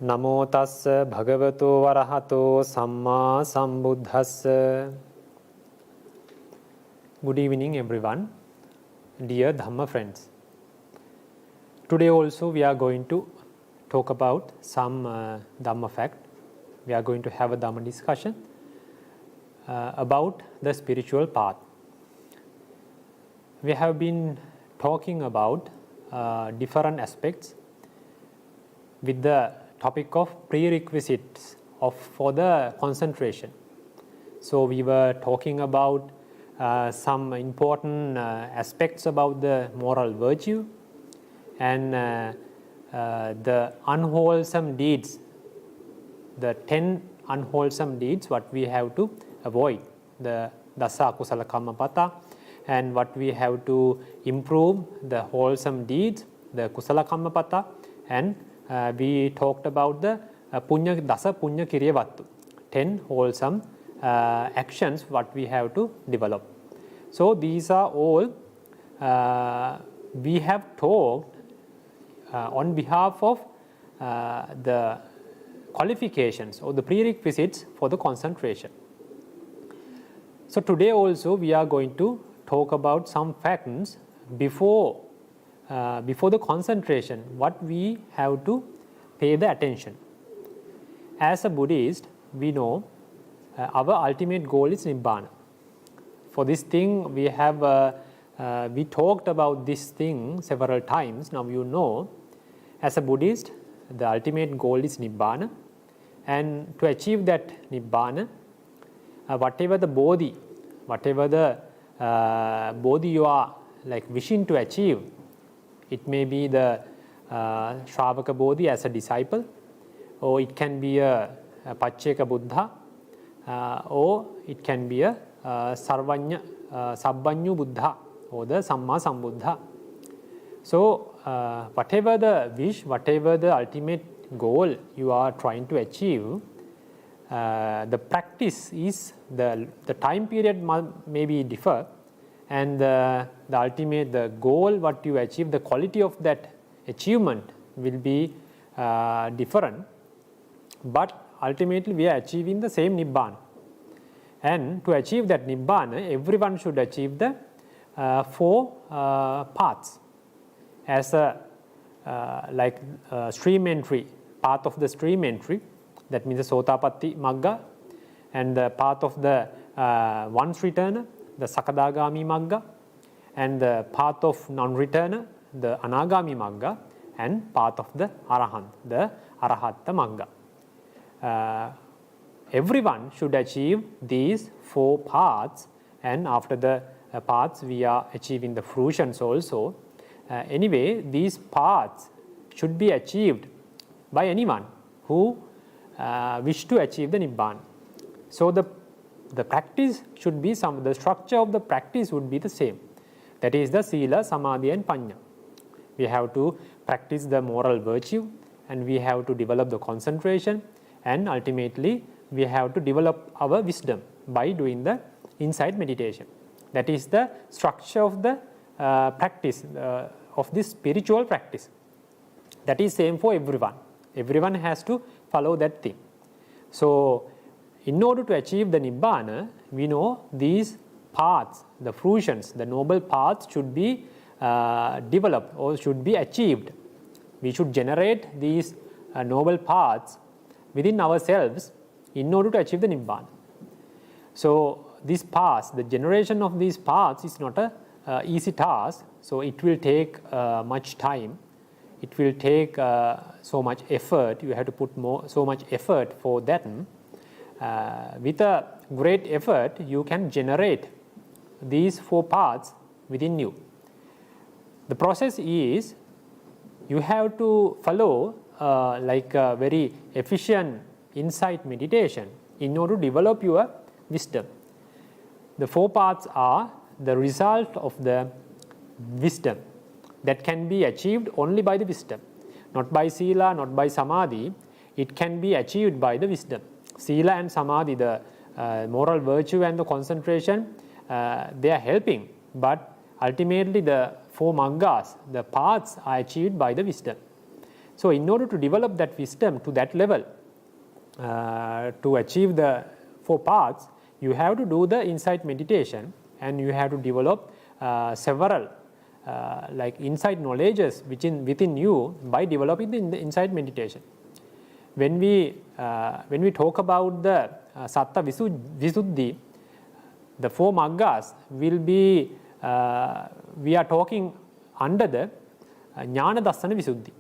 Namo tassa bhagavato varahato samma sambuddhassa. Good evening everyone, dear Dhamma friends. Today also we are going to talk about some Dhamma fact. We are going to have a Dhamma discussion about the spiritual path. We have been talking about different aspects with the topic of prerequisites for the concentration. So we were talking about some important aspects about the moral virtue and the unwholesome deeds, the 10 unwholesome deeds what we have to avoid, the dasa kusala kammapata, and what we have to improve the wholesome deeds, the kusala kammapata, and we talked about the dasa punya kiriyavattu, 10 wholesome actions what we have to develop. So these are all we have talked on behalf of the qualifications or the prerequisites for the concentration. So today also we are going to talk about some facts before the concentration, what we have to pay the attention. As a Buddhist, we know our ultimate goal is Nibbana. For this thing, we talked about this thing several times. Now you know, as a Buddhist, the ultimate goal is Nibbana, and to achieve that Nibbana, whatever the bodhi you are like wishing to achieve, it may be the Shravaka Bodhi as a disciple, or it can be a Pacceka Buddha, or it can be a Sabbanya Buddha, or the Samma Sambuddha. So whatever the wish, whatever the ultimate goal you are trying to achieve, the practice is, the time period may be differ, and the ultimate, the goal what you achieve, the quality of that achievement will be different, but ultimately we are achieving the same Nibbana. And to achieve that Nibbana, everyone should achieve the 4 paths as a stream entry, path of the stream entry, that means the Sotapatti Magga, and the path of the once returner, the Sakadagami Magga, and the path of non-returner, the Anagami Magga, and path of the Arahant, the Arahatta Magga. Everyone should achieve these 4 paths, and after the paths we are achieving the fruitions also. Anyway, these paths should be achieved by anyone who wish to achieve the Nibbana. So the practice should be the structure of the practice would be the same. That is the Sila, Samadhi and Panya. We have to practice the moral virtue, and we have to develop the concentration, and ultimately we have to develop our wisdom by doing the insight meditation. That is the structure of the practice, of this spiritual practice. That is same for everyone. Everyone has to follow that thing. So in order to achieve the Nibbana, we know these paths, the fruitions, the noble paths should be developed or should be achieved. We should generate these noble paths within ourselves in order to achieve the Nibbana. So these paths, the generation of these paths is not a easy task. So it will take much time. It will take so much effort. You have to put so much effort for that. With a great effort, you can generate these 4 paths within you. The process is, you have to follow like a very efficient insight meditation in order to develop your wisdom. The 4 paths are the result of the wisdom that can be achieved only by the wisdom, not by Sila, not by Samadhi. It can be achieved by the wisdom. Sila and Samadhi, the moral virtue and the concentration, they are helping, but ultimately the 4 maggas, the paths, are achieved by the wisdom. So in order to develop that wisdom to that level, to achieve the 4 paths, you have to do the insight meditation, and you have to develop several like insight knowledges within you by developing the insight meditation. When we talk about the Satta Visuddhi, the 4 Maggas will be, we are talking under the Jnana Dassana Visuddhi.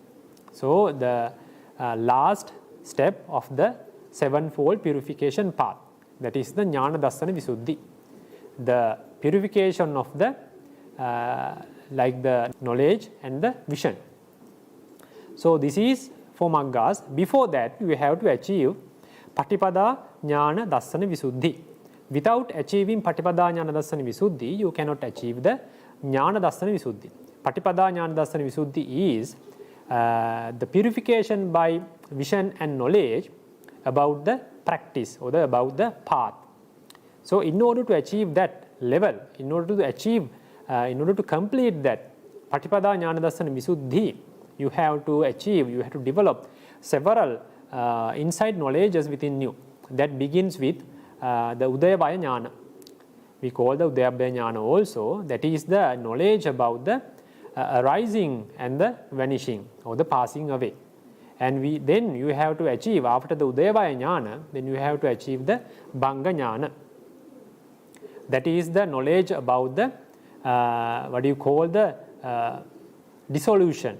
So the last step of the 7-fold purification path, that is the Jnana Dassana Visuddhi, the purification of the like the knowledge and the vision. So this is 4 Maggas. Before that, you have to achieve Patipada Jnana Dassana Visuddhi. Without achieving Patipada Jnana Dassana Visuddhi, you cannot achieve the Jnana Dassana Visuddhi. Patipada Jnana Dassana Visuddhi is the purification by vision and knowledge about the practice or about the path. So in order to achieve that level, in order to complete that Patipada Jnana Dassana Visuddhi, you have to develop several insight knowledges within you. That begins with the Udayabhaya Jnana. We call the Udayabhaya Jnana also. That is the knowledge about the arising and the vanishing or the passing away. And then you have to achieve, after the Udayabhaya Jnana, then you have to achieve the Bhanga Jnana. That is the knowledge about the the dissolution.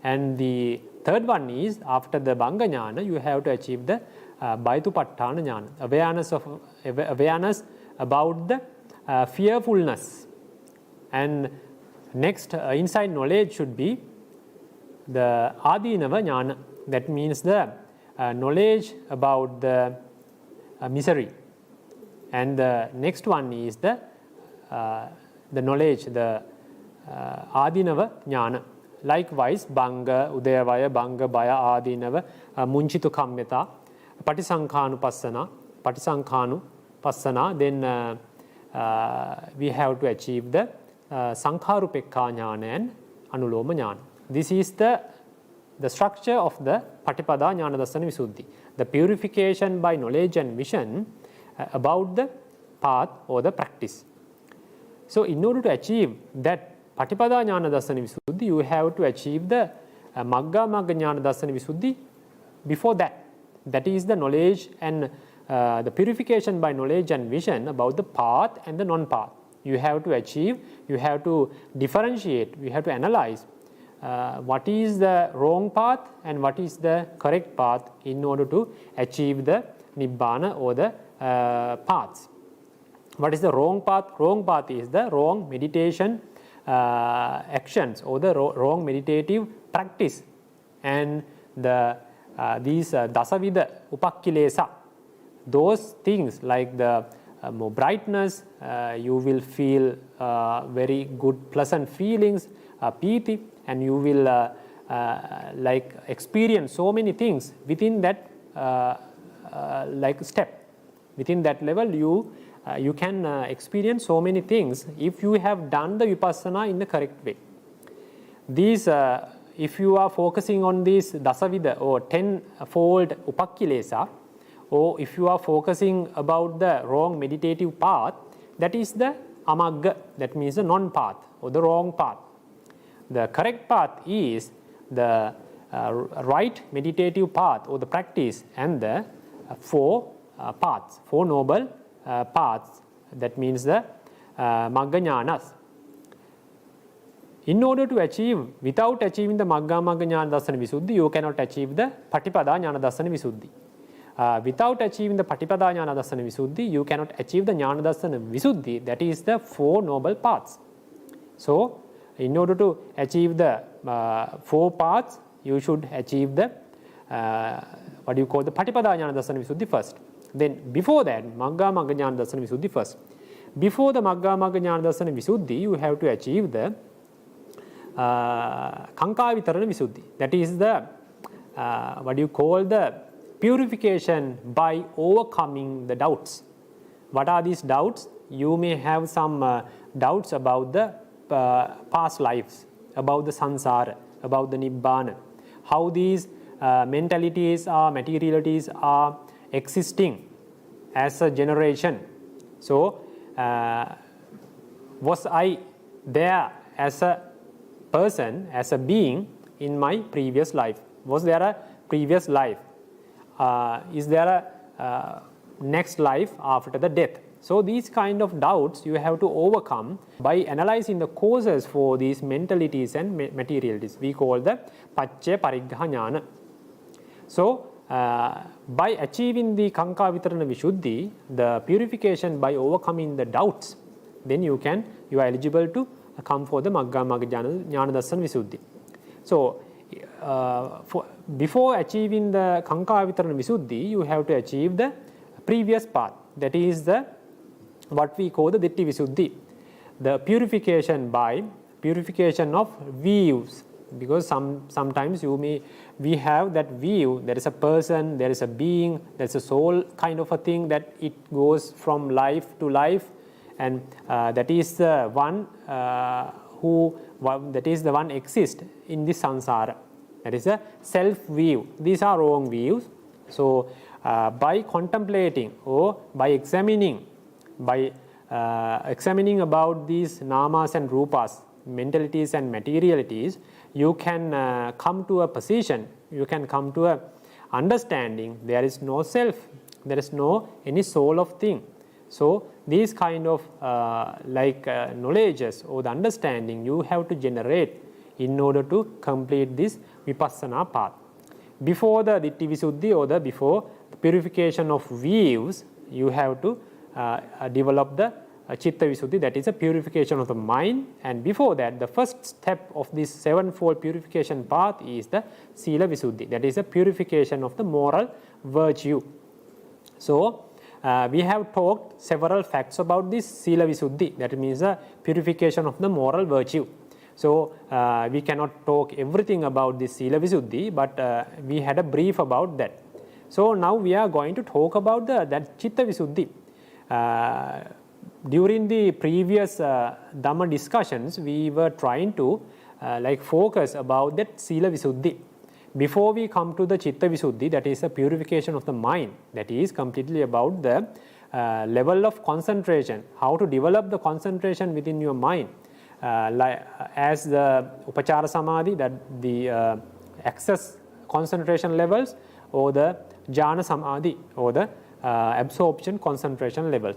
And the third one is, after the Bhanga Jnana, you have to achieve the Bhaitupatthana Jnana, awareness about the fearfulness. And next inside knowledge should be the Adinava Jnana. That means the knowledge about the misery. And the next one is the knowledge, the Adinava Jnana. Likewise, Bhanga, Udayavaya, Bhanga, Bhaya, Adinava, Munchitu Kammeta, Patisankhanupassana, then we have to achieve the Sankharupekka Jnana and Anuloma Jnana. This is the structure of the Patipada Jnana Dassana Visuddhi, the purification by knowledge and vision about the path or the practice. So in order to achieve that Patipada Jnana Dassana Visuddhi, you have to achieve the Magga Magga Jnana Dassana Visuddhi before that. That is the knowledge and the purification by knowledge and vision about the path and the non-path. You have to achieve, you have to differentiate, you have to analyze what is the wrong path and what is the correct path in order to achieve the Nibbana or the paths. What is the wrong path? Wrong path is the wrong meditation actions or the wrong meditative practice, and these Dasavida Upakkilesa, those things like the more brightness, you will feel very good pleasant feelings, piti, and you will like experience so many things within that like step. Within that level, you can experience so many things if you have done the vipassana in the correct way. These, if you are focusing on these dasavida or 10-fold upakkilesa, or if you are focusing about the wrong meditative path, that is the amagga, that means the non-path or the wrong path. The correct path is the right meditative path or the practice, and the 4 paths, 4 noble paths, that means the Magga Jnanas. In order to achieve, without achieving the Magga Magga Jnana Dassana Visuddhi, you cannot achieve the Patipada Jnana Dassana Visuddhi. Without achieving the Patipada Jnana Dassana Visuddhi, you cannot achieve the Jnana Dassana Visuddhi, that is the 4 noble paths. So, in order to achieve the 4 paths, you should achieve the what you call the Patipada Jnana Dassana Visuddhi first. Then before that, Magga Magga Jnana Dassana Visuddhi first. Before the Magga Magga Jnana Dassana Visuddhi, you have to achieve the Kanka Vitarana Visuddhi. That is the what you call the purification by overcoming the doubts. What are these doubts? You may have some doubts about the past lives, about the samsara, about the nibbana. how these mentalities or materialities are existing as a generation. So, was I there as a person, as a being in my previous life? Was there a previous life? Is there a next life after the death? So these kind of doubts you have to overcome by analyzing the causes for these mentalities and materialities. We call the Paccaya Pariggaha ஞාன. So by achieving the Kanka Vitarana Vishuddhi, the purification by overcoming the doubts, then you are eligible to come for the Magga Magga Jnana Dassana Visuddhi. So before achieving the Kanka Vitarana Visuddhi, you have to achieve the previous path, that is the what we call the Ditti Visuddhi, the purification by purification of views. Because sometimes we have that view, there is a person, there is a being, there is a soul kind of a thing, that it goes from life to life, and that is the one that is the one exists in this samsara. That is a self view. These are wrong views. So by contemplating or by examining about these namas and rupas, mentalities and materialities, you can come to a position, you can come to a understanding there is no self, there is no any soul of thing. So these kind of knowledges or the understanding you have to generate in order to complete this vipassana path. Before the Ditti Visuddhi or the before purification of views, you have to develop the Chitta Visuddhi, that is a purification of the mind, and before that the first step of this sevenfold purification path is the Sila Visuddhi, that is a purification of the moral virtue. So we have talked several facts about this Sila Visuddhi, that means the purification of the moral virtue. So we cannot talk everything about this Sila Visuddhi, but we had a brief about that. So now we are going to talk about that Chitta Visuddhi. During the previous Dhamma discussions, we were trying to focus about that Sila Visuddhi. Before we come to the Chitta Visuddhi, that is a purification of the mind, that is completely about the level of concentration, how to develop the concentration within your mind. As the Upachara Samadhi, that the access concentration levels, or the Jhana Samadhi, or the absorption concentration levels.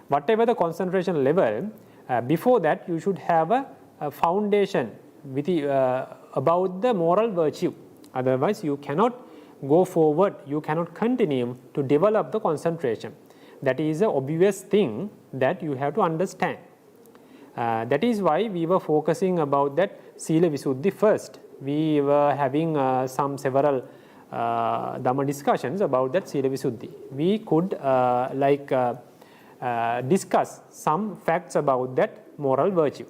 Whatever the concentration level, before that you should have a foundation with about the moral virtue. Otherwise you cannot go forward, you cannot continue to develop the concentration. That is an obvious thing that you have to understand. That is why we were focusing about that Sila Visuddhi first. We were having several Dhamma discussions about that Sila Visuddhi. We could discuss some facts about that moral virtue.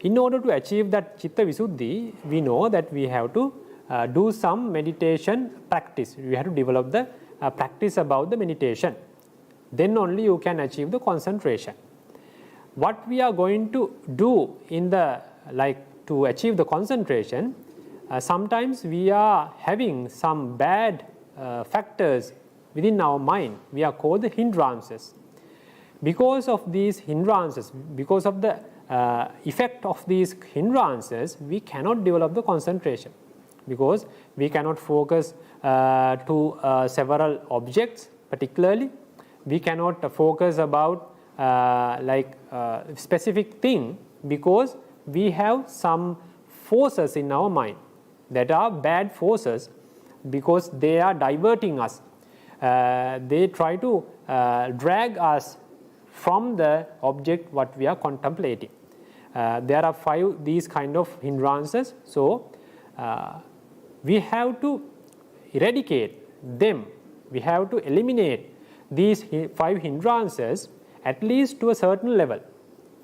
In order to achieve that Chitta Visuddhi, we know that we have to do some meditation practice. We have to develop the practice about the meditation. Then only you can achieve the concentration. What we are going to do in the to achieve the concentration, sometimes we are having some bad factors within our mind. We are called the hindrances. Because of these hindrances, because of the effect of these hindrances, we cannot develop the concentration, because we cannot focus to several objects particularly. We cannot focus about specific thing, because we have some forces in our mind that are bad forces, because they are diverting us. They try to drag us from the object what we are contemplating. There are 5 these kind of hindrances. So we have to eradicate them. We have to eliminate these 5 hindrances at least to a certain level.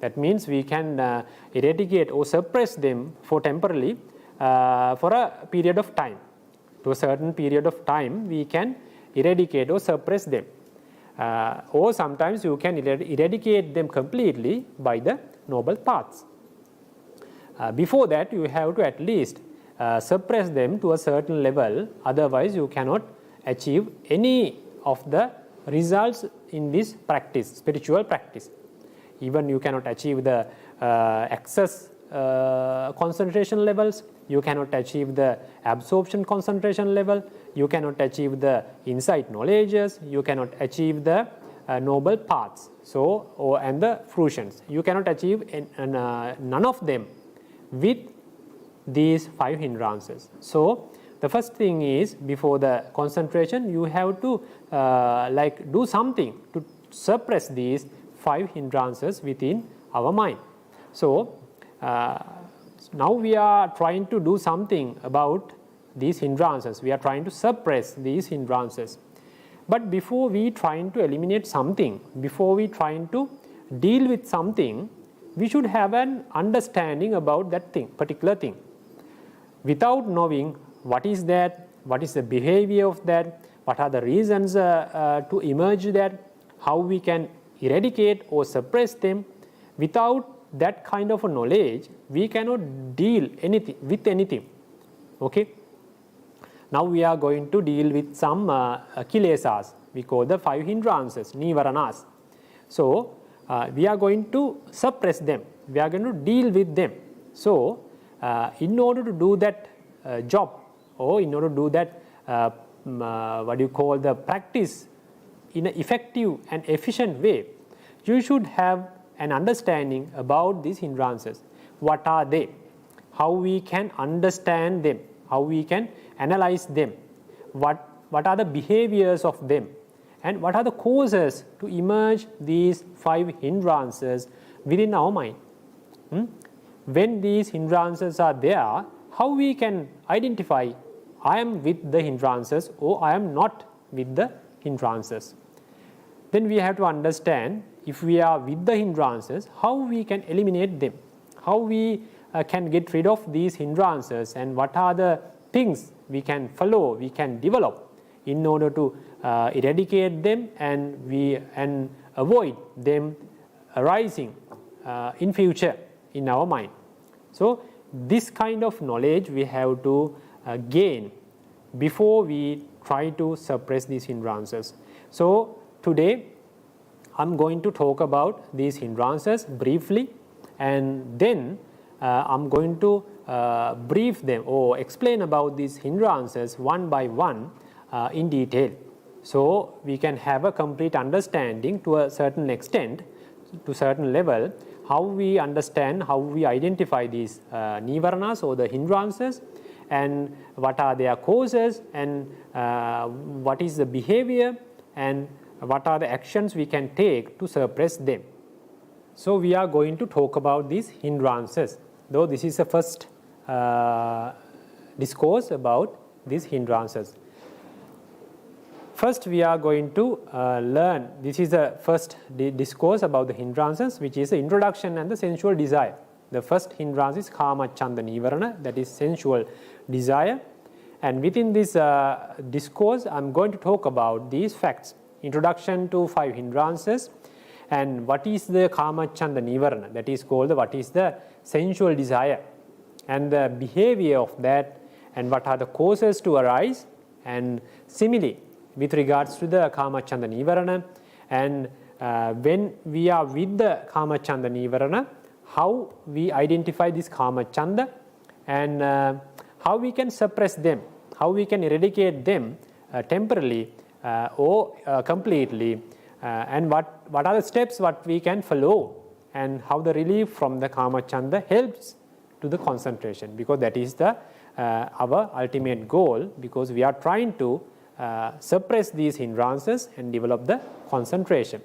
That means we can eradicate or suppress them for temporarily for a period of time. To a certain period of time we can eradicate or suppress them. Or sometimes you can eradicate them completely by the noble paths. Before that you have to at least suppress them to a certain level, otherwise you cannot achieve any of the results in this practice, spiritual practice. Even you cannot achieve the excess concentration levels, you cannot achieve the absorption concentration level, you cannot achieve the insight knowledges, you cannot achieve the noble paths, and the fruitions. You cannot achieve none of them with these 5 hindrances. So the first thing is, before the concentration, you have to do something to suppress these 5 hindrances within our mind. So now we are trying to do something about these hindrances. We are trying to suppress these hindrances. But before we trying to eliminate something, before we trying to deal with something, we should have an understanding about that thing, particular thing. Without knowing what is that, what is the behavior of that, what are the reasons to emerge that, how we can eradicate or suppress them, without that kind of a knowledge, we cannot deal with anything. Okay? Now we are going to deal with some kilesas. We call the 5 hindrances, nīvaraṇas. So we are going to suppress them. We are going to deal with them. So in order to do that job, or in order to do that the practice in an effective and efficient way, you should have an understanding about these hindrances. What are they? How we can understand them? How we can analyze them? What are the behaviors of them? And what are the causes to emerge these 5 hindrances within our mind? When these hindrances are there, how we can identify I am with the hindrances or I am not with the hindrances? Then we have to understand, if we are with the hindrances, how we can eliminate them, how we can get rid of these hindrances, and what are the things we can follow, we can develop in order to eradicate them and avoid them arising in future in our mind. So this kind of knowledge we have to gain before we try to suppress these hindrances. So today I'm going to talk about these hindrances briefly, and then I'm going to brief them or explain about these hindrances one by one in detail. So we can have a complete understanding to a certain extent, to a certain level, how we understand, how we identify these nīvaraṇas or the hindrances, and what are their causes, and what is the behavior, and what are the actions we can take to suppress them. So we are going to talk about these hindrances, though this is the first discourse about these hindrances. First we are going to learn, this is the first discourse about the hindrances, which is the introduction and the sensual desire. The first hindrance is Kāmacchanda nīvaraṇa, that is sensual desire. And within this discourse, I am going to talk about these facts. Introduction to 5 hindrances, and what is the Kāmacchanda nīvaraṇa, that is called what is the sensual desire, and the behavior of that, and what are the causes to arise, and similarly with regards to the Kāmacchanda nīvaraṇa, and when we are with the Kāmacchanda nīvaraṇa, how we identify this Kāmacchanda, and how we can suppress them, how we can eradicate them temporarily or completely, and what are the steps what we can follow, and how the relief from the Kāmacchanda helps to the concentration, because that is the our ultimate goal, because we are trying to suppress these hindrances and develop the concentration.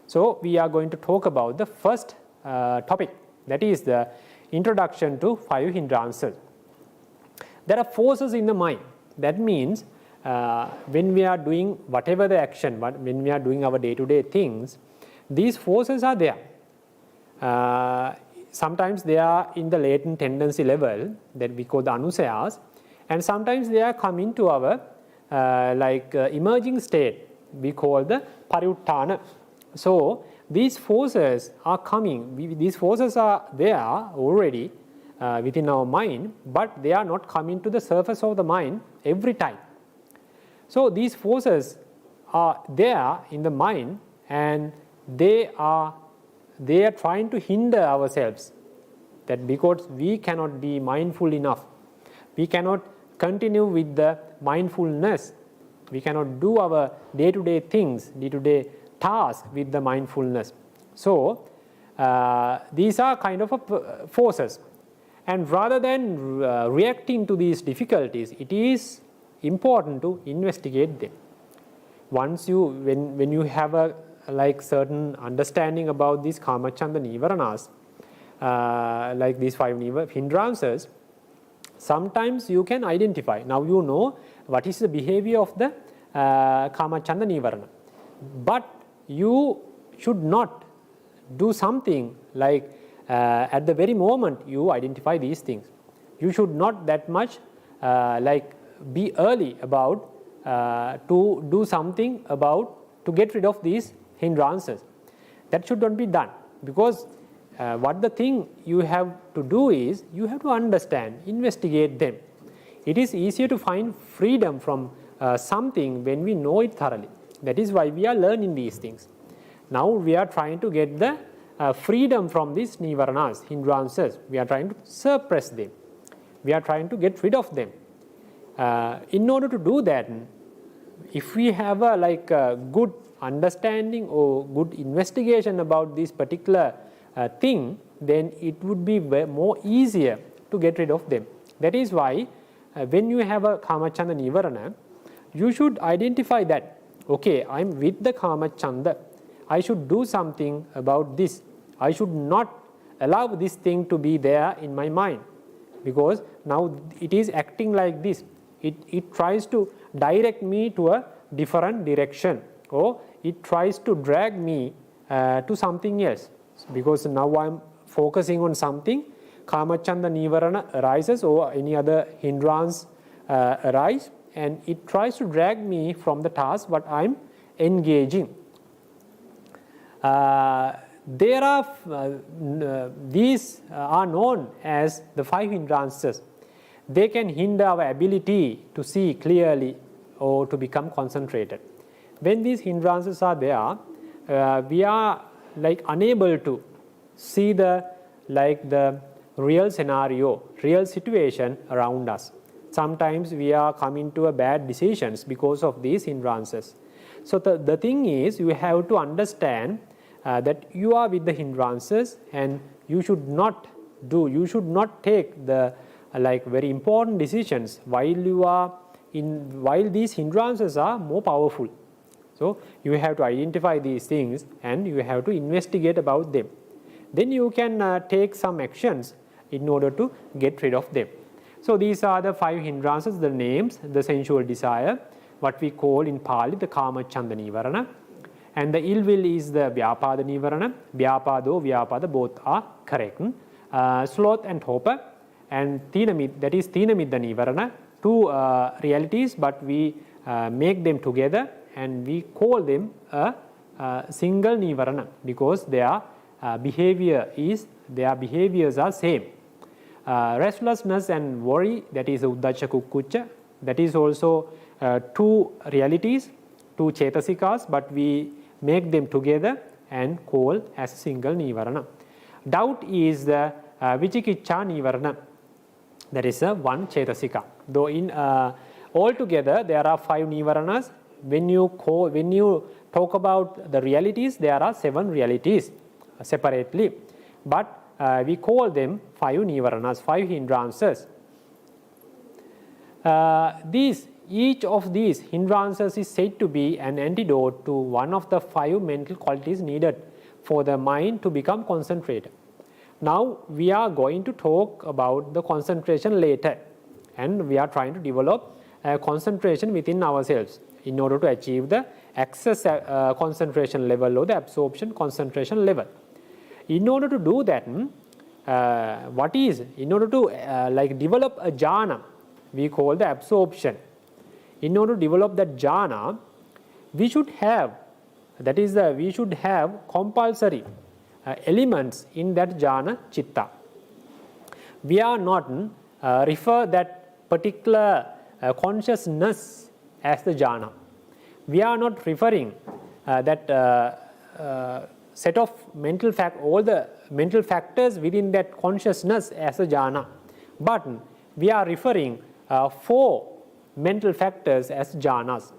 So we are going to talk about the first topic, that is the introduction to 5 hindrances. There are forces in the mind. That means when we are doing whatever the action, when we are doing our day-to-day things, these forces are there. Sometimes they are in the latent tendency level that we call the anusayas, and sometimes they are coming to our emerging state, we call the pariyutthana. So these forces are coming, these forces are there already, within our mind, but they are not coming to the surface of the mind every time. So these forces are there in the mind, and they are trying to hinder ourselves, that because we cannot be mindful enough, we cannot continue with the mindfulness, we cannot do our day-to-day things, day-to-day tasks with the mindfulness. So these are kind of forces, and rather than reacting to these difficulties, it is important to investigate them. Once you, when you have a certain understanding about these Kāmacchanda nīvaraṇas, like these 5 hindrances, sometimes you can identify. Now you know what is the behavior of the Kāmacchanda nīvaraṇa, but you should not do something like at the very moment you identify these things. You should not that much be early about to do something about to get rid of these hindrances. That should not be done, because what the thing you have to do is you have to understand, investigate them. It is easier to find freedom from something when we know it thoroughly. That is why we are learning these things. Now we are trying to get the freedom from these nivaranas, hindrances. We are trying to suppress them. We are trying to get rid of them. In order to do that, if we have a good understanding or good investigation about this particular thing, then it would be more easier to get rid of them. That is why when you have a Kāmacchanda nīvaraṇa, you should identify that, okay, I am with the Kāmacchanda, I should do something about this. I should not allow this thing to be there in my mind, because now it is acting like this. It tries to direct me to a different direction, or it tries to drag me to something else, because now I am focusing on something. Kāmacchanda nīvaraṇa arises, or any other hindrance arise, and it tries to drag me from the task what I am engaging. There are these are known as the 5 hindrances. They can hinder our ability to see clearly or to become concentrated. When these hindrances are there, we are unable to see the real scenario, real situation around us. Sometimes we are coming to a bad decisions because of these hindrances. So the thing is, you have to understand that you are with the hindrances, and you should not take the very important decisions while these hindrances are more powerful. So you have to identify these things and you have to investigate about them. Then you can take some actions in order to get rid of them. So these are the 5 hindrances, the names: the sensual desire, what we call in Pali the Kāmacchanda nīvaraṇa, and the ill will is the Vyāpāda nīvaraṇa. Vyāpādo, Vyāpada, both are correct. Sloth and torpor, and that is Thinamidda nīvaraṇa, 2 realities, but we make them together and we call them a single nīvaraṇa, because their behaviors are same. Restlessness and worry, that is Uddhacca Kukkucca, that is also 2 realities, 2 cetasikas, but we make them together and call as a single nīvaraṇa. Doubt is the Vicikicca nīvaraṇa, that is a 1 cetasika. Though in altogether there are 5 nīvaraṇas. When you talk about the realities, there are 7 realities separately, but we call them 5 nīvaraṇas, 5 hindrances. Each of these hindrances is said to be an antidote to one of the 5 mental qualities needed for the mind to become concentrated. Now we are going to talk about the concentration later, and we are trying to develop concentration within ourselves in order to achieve the access concentration level or the absorption concentration level. In order to do that, in order to develop a jhana, we call the absorption. In order to develop that jhana, we should have compulsory elements in that jhana chitta. we are not refer that particular consciousness as the jhana. We are not referring that set of all the mental factors within that consciousness as a jhana, but we are referring 4 mental factors as jhanas.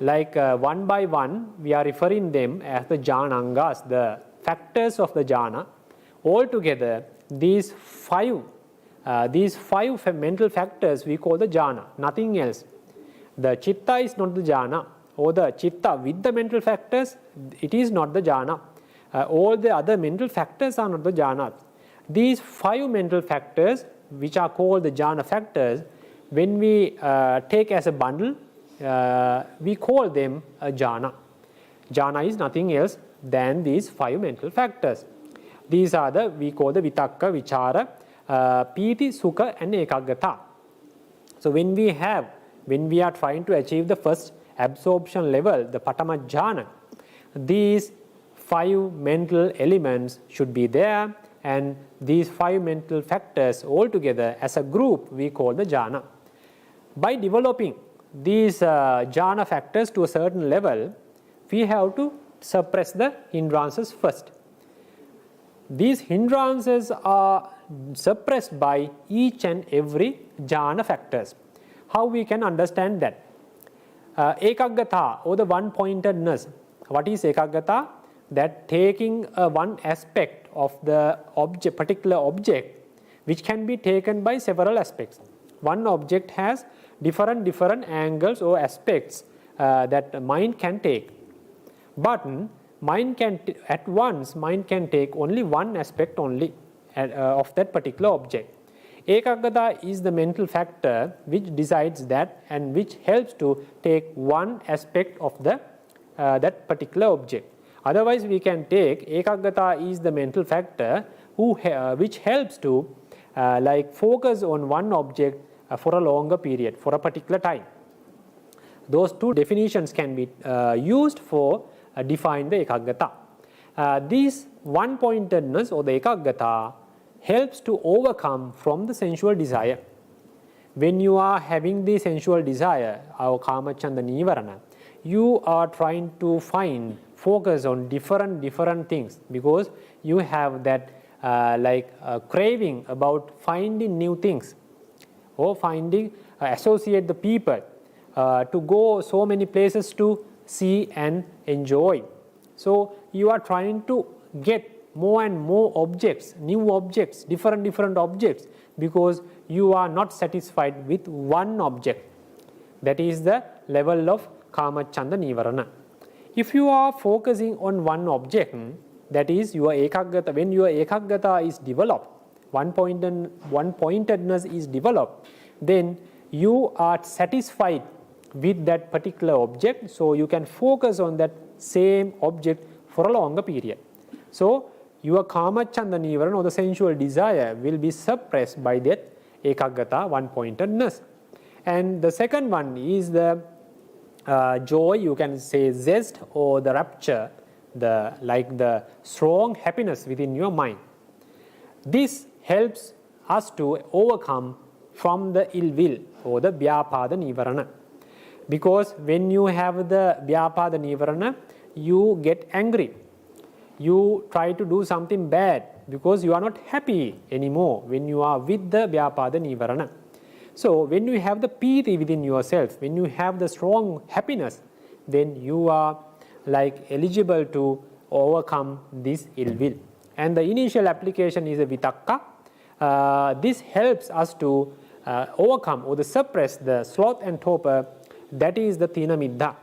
Like one by one, we are referring them as the jhanangas, the factors of the jhana. Altogether, these five mental factors we call the jhana, nothing else. The chitta is not the jhana, or the chitta with the mental factors, it is not the jhana. All the other mental factors are not the jhanas. These 5 mental factors, which are called the jhana factors, when we take as a bundle, we call them a jhana. Jhana is nothing else than these 5 mental factors. These are we call the vitakka, vichara, piti, sukha and ekaggata. So when we are trying to achieve the first absorption level, the patama jhana, these 5 mental elements should be there, and these 5 mental factors altogether as a group we call the jhana. By developing these jhana factors to a certain level, we have to suppress the hindrances first. These hindrances are suppressed by each and every jhana factors. How we can understand that? Ekaggata, or the one-pointedness. What is ekaggata? That taking one aspect of the object, particular object, which can be taken by several aspects. One object has different angles or aspects that mind can take. But mind can take only one aspect only of that particular object. Ekaggata is the mental factor which decides that and which helps to take one aspect of the that particular object. Otherwise, we can take ekaggata is the mental factor which helps to focus on one object for a longer period, for a particular time. Those 2 definitions can be used for define the ekaggata. This one-pointedness or the ekaggata helps to overcome from the sensual desire. When you are having the sensual desire, our Kāmacchanda nīvaraṇa, you are trying to focus on different things, because you have that craving about finding new things, or associate the people, to go so many places to see and enjoy. So you are trying to get more and more objects, new objects, different objects, because you are not satisfied with one object. That is the level of Kāmacchanda nīvaraṇa. If you are focusing on one object, that is your ekaggata, when your ekaggata is developed, one-pointedness is developed, then you are satisfied with that particular object, so you can focus on that same object for a longer period. So your Kāmacchanda nīvaraṇa, or the sensual desire, will be suppressed by that ekaggata, one-pointedness. And the second one is the joy, you can say zest, or the rapture, the strong happiness within your mind. This helps us to overcome from the ill will, or the Vyapada nīvaraṇa. Because when you have the Vyapada nīvaraṇa, you get angry. You try to do something bad because you are not happy anymore when you are with the Vyapada nīvaraṇa. So when you have the piti within yourself, when you have the strong happiness, then you are eligible to overcome this ill will. And the initial application is a vitakka. This helps us to overcome or to suppress the sloth and torpor, that is the tīna middha.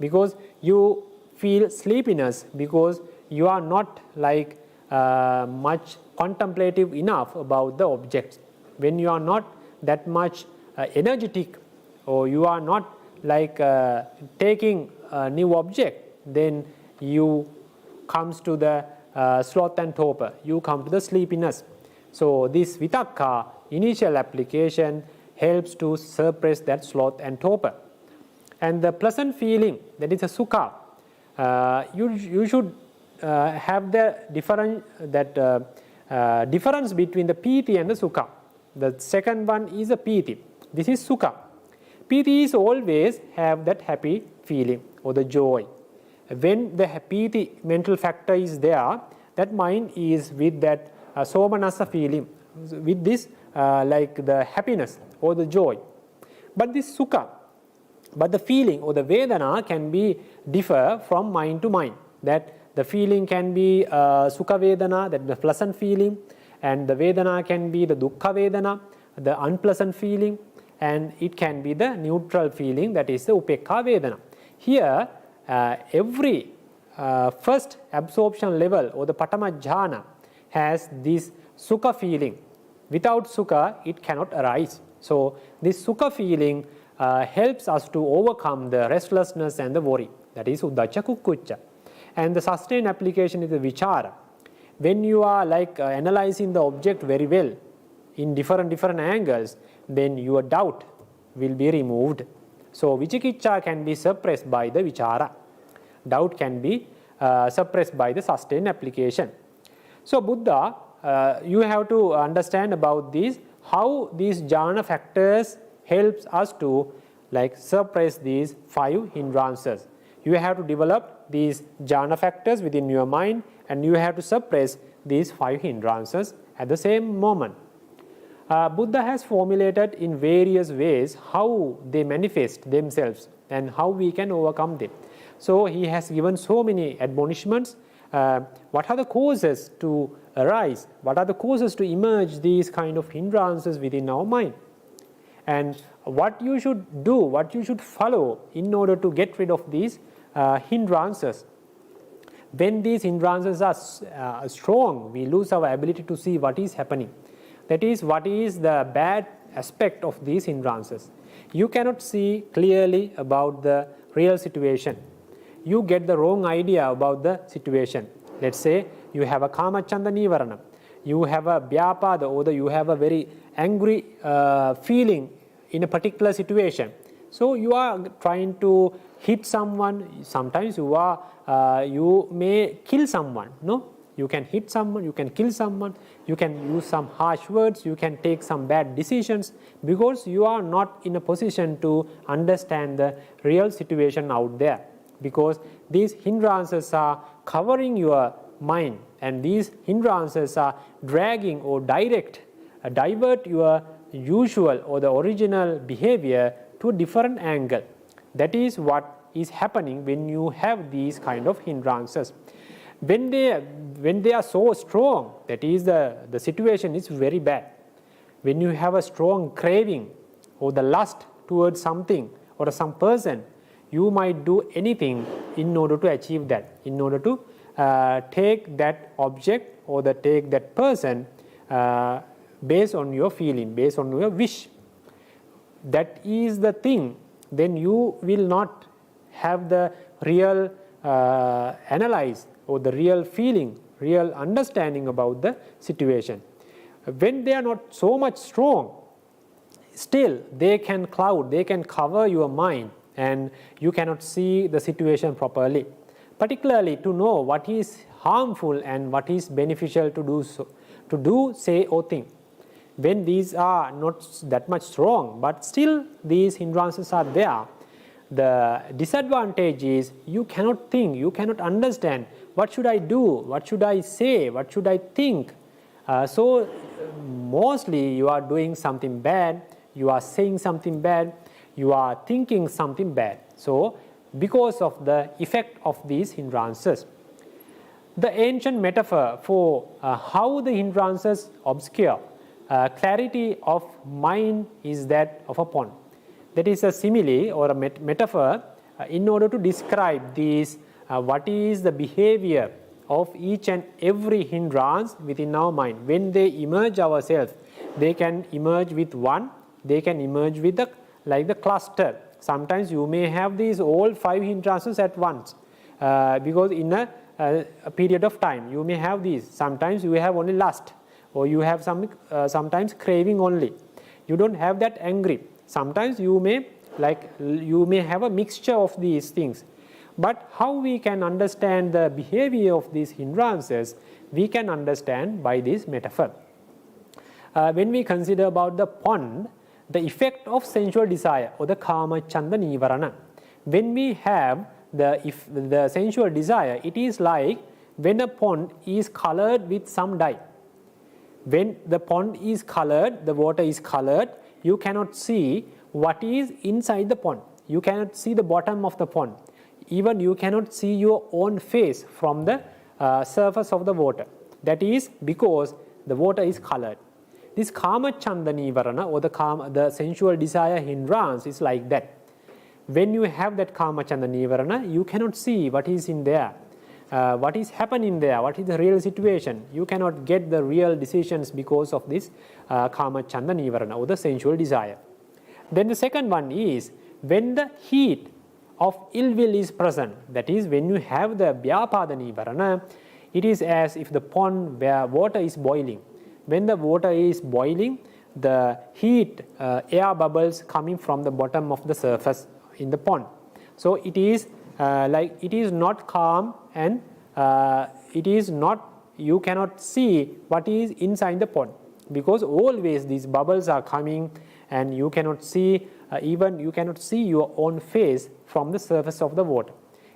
Because you feel sleepiness, because you are not much contemplative enough about the objects. When you are not that much energetic, or you are not taking a new object, then you comes to the sloth and torpor, you come to the sleepiness. So this vitakka, initial application, helps to suppress that sloth and torpor. And the pleasant feeling, that is a sukha, you should have the different difference between the piti and the sukha. The second one is the piti. This is sukha. Piti is always have that happy feeling or the joy. When the piti mental factor is there, that mind is with that somanasa feeling, with this like the happiness or the joy. But this sukha, but the feeling or the vedana can be differ from mind to mind. That the feeling can be sukha vedana, that the pleasant feeling, and the vedana can be the dukkha vedana, the unpleasant feeling, and it can be the neutral feeling, that is the upekha vedana. Here, every first absorption level or the patama jhana has this sukha feeling. Without sukha, it cannot arise. So, this sukha feeling helps us to overcome the restlessness and the worry. That is uddacha kukkuccha. And the sustained application is the vichara. When you are like analyzing the object very well in different angles, then your doubt will be removed. So vichikiccha can be suppressed by the vichara. Doubt can be suppressed by the sustained application. So Buddha, you have to understand about this, how these jhana factors helps us to like suppress these 5 hindrances. You have to develop these jhana factors within your mind, and you have to suppress these 5 hindrances at the same moment. Buddha has formulated in various ways how they manifest themselves and how we can overcome them. So he has given so many admonishments. What are the causes to arise? What are the causes to emerge these kind of hindrances within our mind? And what you should do, what you should follow in order to get rid of these hindrances. When these hindrances are strong, we lose our ability to see what is happening. That is, what is the bad aspect of these hindrances. You cannot see clearly about the real situation. You get the wrong idea about the situation. Let's say you have a Kāmacchanda nīvaraṇa. You have a vyapada, or you have a very angry feeling in a particular situation. So you are trying to hit someone. Sometimes you may kill someone. No, you can hit someone, you can kill someone, you can use some harsh words, you can take some bad decisions, because you are not in a position to understand the real situation out there. Because these hindrances are covering your mind, and these hindrances are dragging or divert your usual or the original behavior to a different angle. That is what is happening when you have these kind of hindrances. When they are so strong, that is the situation is very bad. When you have a strong craving or the lust towards something or some person, you might do anything in order to achieve that, in order to take that object or take that person based on your feeling, based on your wish. That is the thing. Then you will not have the real analyze or the real feeling, real understanding about the situation. When they are not so much strong, still they can cloud, they can cover your mind, and you cannot see the situation properly. Particularly to know what is harmful and what is beneficial to do, say or think. When these are not that much strong, but still these hindrances are there, the disadvantage is you cannot think, you cannot understand what should I do, what should I say, what should I think. So mostly you are doing something bad, you are saying something bad, you are thinking something bad. So because of the effect of these hindrances. The ancient metaphor for how the hindrances obscure clarity of mind is that of a pond. That is a simile or a metaphor in order to describe these, what is the behavior of each and every hindrance within our mind. When they emerge ourselves, they can emerge with one, they can emerge with the cluster. Sometimes you may have these all 5 hindrances at once, because in a period of time you may have these. Sometimes you have only lust, or you have sometimes craving only. You don't have that angry. Sometimes you may have a mixture of these things. But how we can understand the behavior of these hindrances, we can understand by this metaphor. When we consider about the pond, the effect of sensual desire or the Kāmacchanda nīvaraṇa, when we have the sensual desire, it is like when a pond is colored with some dye. When the pond is colored, the water is colored, you cannot see what is inside the pond. You cannot see the bottom of the pond. Even you cannot see your own face from the surface of the water. That is because the water is colored. This Kāmacchanda nīvaraṇa or the sensual desire hindrance is like that. When you have that Kāmacchanda nīvaraṇa, you cannot see what is in there, what is happening there, what is the real situation. You cannot get the real decisions because of this Kāmacchanda nīvaraṇa or the sensual desire. Then the second one is when the heat of ill will is present. That is, when you have the Vyapada nīvaraṇa, it is as if the pond where water is boiling. When the water is boiling, the heat, air bubbles coming from the bottom of the surface in the pond. So it is like it is not calm, and it is not, you cannot see what is inside the pond, because always these bubbles are coming and you cannot see, even you cannot see your own face from the surface of the water.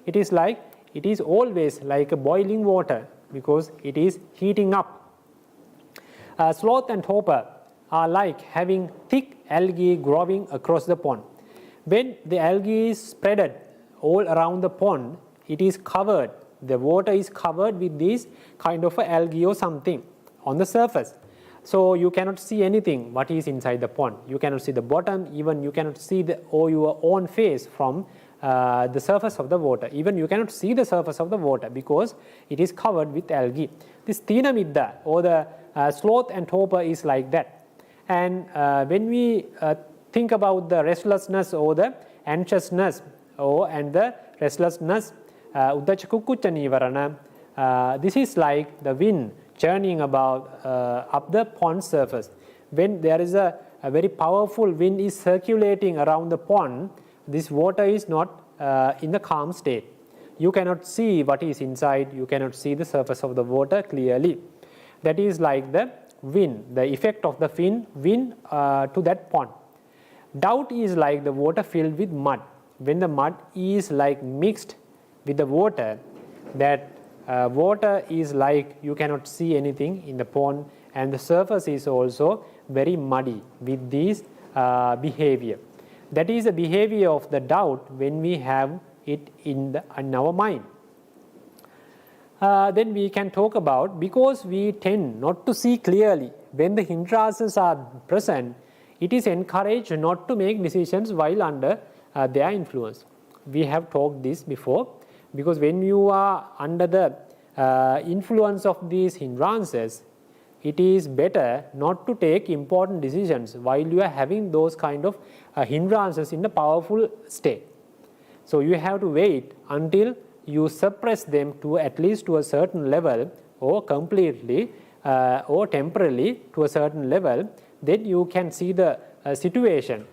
It is like, it is always like a boiling water because it is heating up. Sloth and torpor are like having thick algae growing across the pond. When the algae is spreaded all around the pond, it is covered, the water is covered with this kind of algae or something on the surface. So you cannot see anything what is inside the pond. You cannot see the bottom, even you cannot see your own face from the surface of the water. Even you cannot see the surface of the water because it is covered with algae. This Tīna Middha or the sloth and torpor is like that. And when we think about the restlessness or the anxiousness and the restlessness, Uddhacca Kukkucca nīvaraṇa, this is like the wind churning about up the pond surface. When there is a very powerful wind is circulating around the pond, this water is not in the calm state. You cannot see what is inside, you cannot see the surface of the water clearly. That is like the wind, the effect of the wind to that pond. Doubt is like the water filled with mud. When the mud is like mixed with the water, that water is like you cannot see anything in the pond, and the surface is also very muddy with this behavior. That is the behavior of the doubt when we have it in our mind. Then we can talk about, because we tend not to see clearly when the hindrances are present, it is encouraged not to make decisions while under their influence. We have talked this before, because when you are under the influence of these hindrances, it is better not to take important decisions while you are having those kind of hindrances in a powerful state. So you have to wait until you suppress them to at least to a certain level, or completely or temporarily to a certain level. Then you can see the situation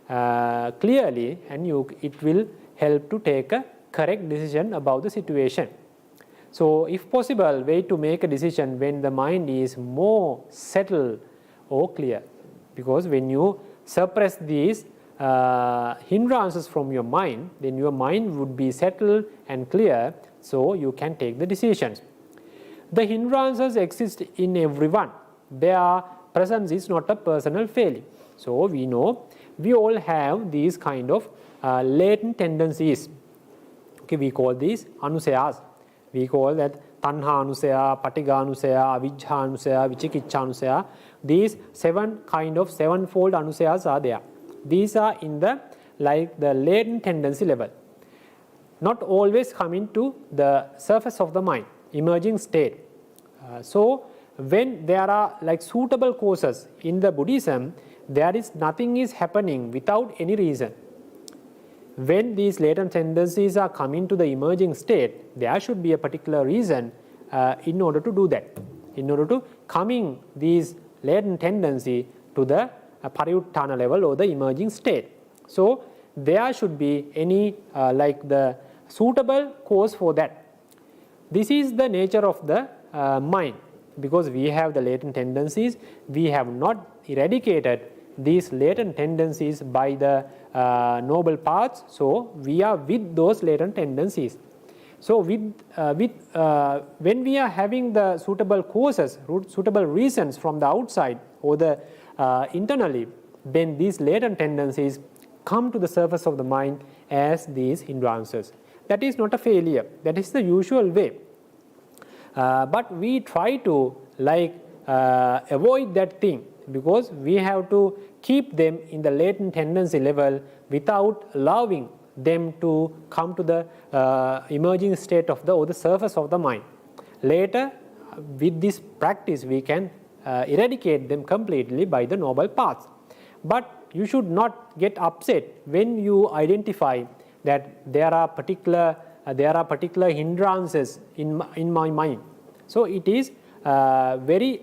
clearly, and it will help to take a correct decision about the situation. So if possible, wait to make a decision when the mind is more settled or clear, because when you suppress these hindrances from your mind, then your mind would be settled and clear, so you can take the decisions. The hindrances exist in everyone. Their presence is not a personal failing. So we know we all have these kind of latent tendencies. Okay, we call these anusayas. We call that tanha anusaya, patigha anusaya, avijja anusaya, vicikiccha anusaya. These sevenfold anusayas are there. These are in the latent tendency level, not always coming to the surface of the mind, emerging state. So when there are like suitable causes in the Buddhism, nothing is happening without any reason. When these latent tendencies are coming to the emerging state, there should be a particular reason in order to do that, in order to coming these latent tendency to the pariyuttana level or the emerging state. So there should be any like the suitable cause for that. This is the nature of the mind. Because we have the latent tendencies, we have not eradicated these latent tendencies by the noble paths, so we are with those latent tendencies. So when we are having the suitable causes, suitable reasons from the outside or the internally, then these latent tendencies come to the surface of the mind as these hindrances. That is not a failure, that is the usual way. But we try to avoid that thing, because we have to keep them in the latent tendency level without allowing them to come to the emerging state of the or the surface of the mind. Later, with this practice, we can eradicate them completely by the noble paths. But you should not get upset when you identify that there are particular hindrances in my mind. So it is very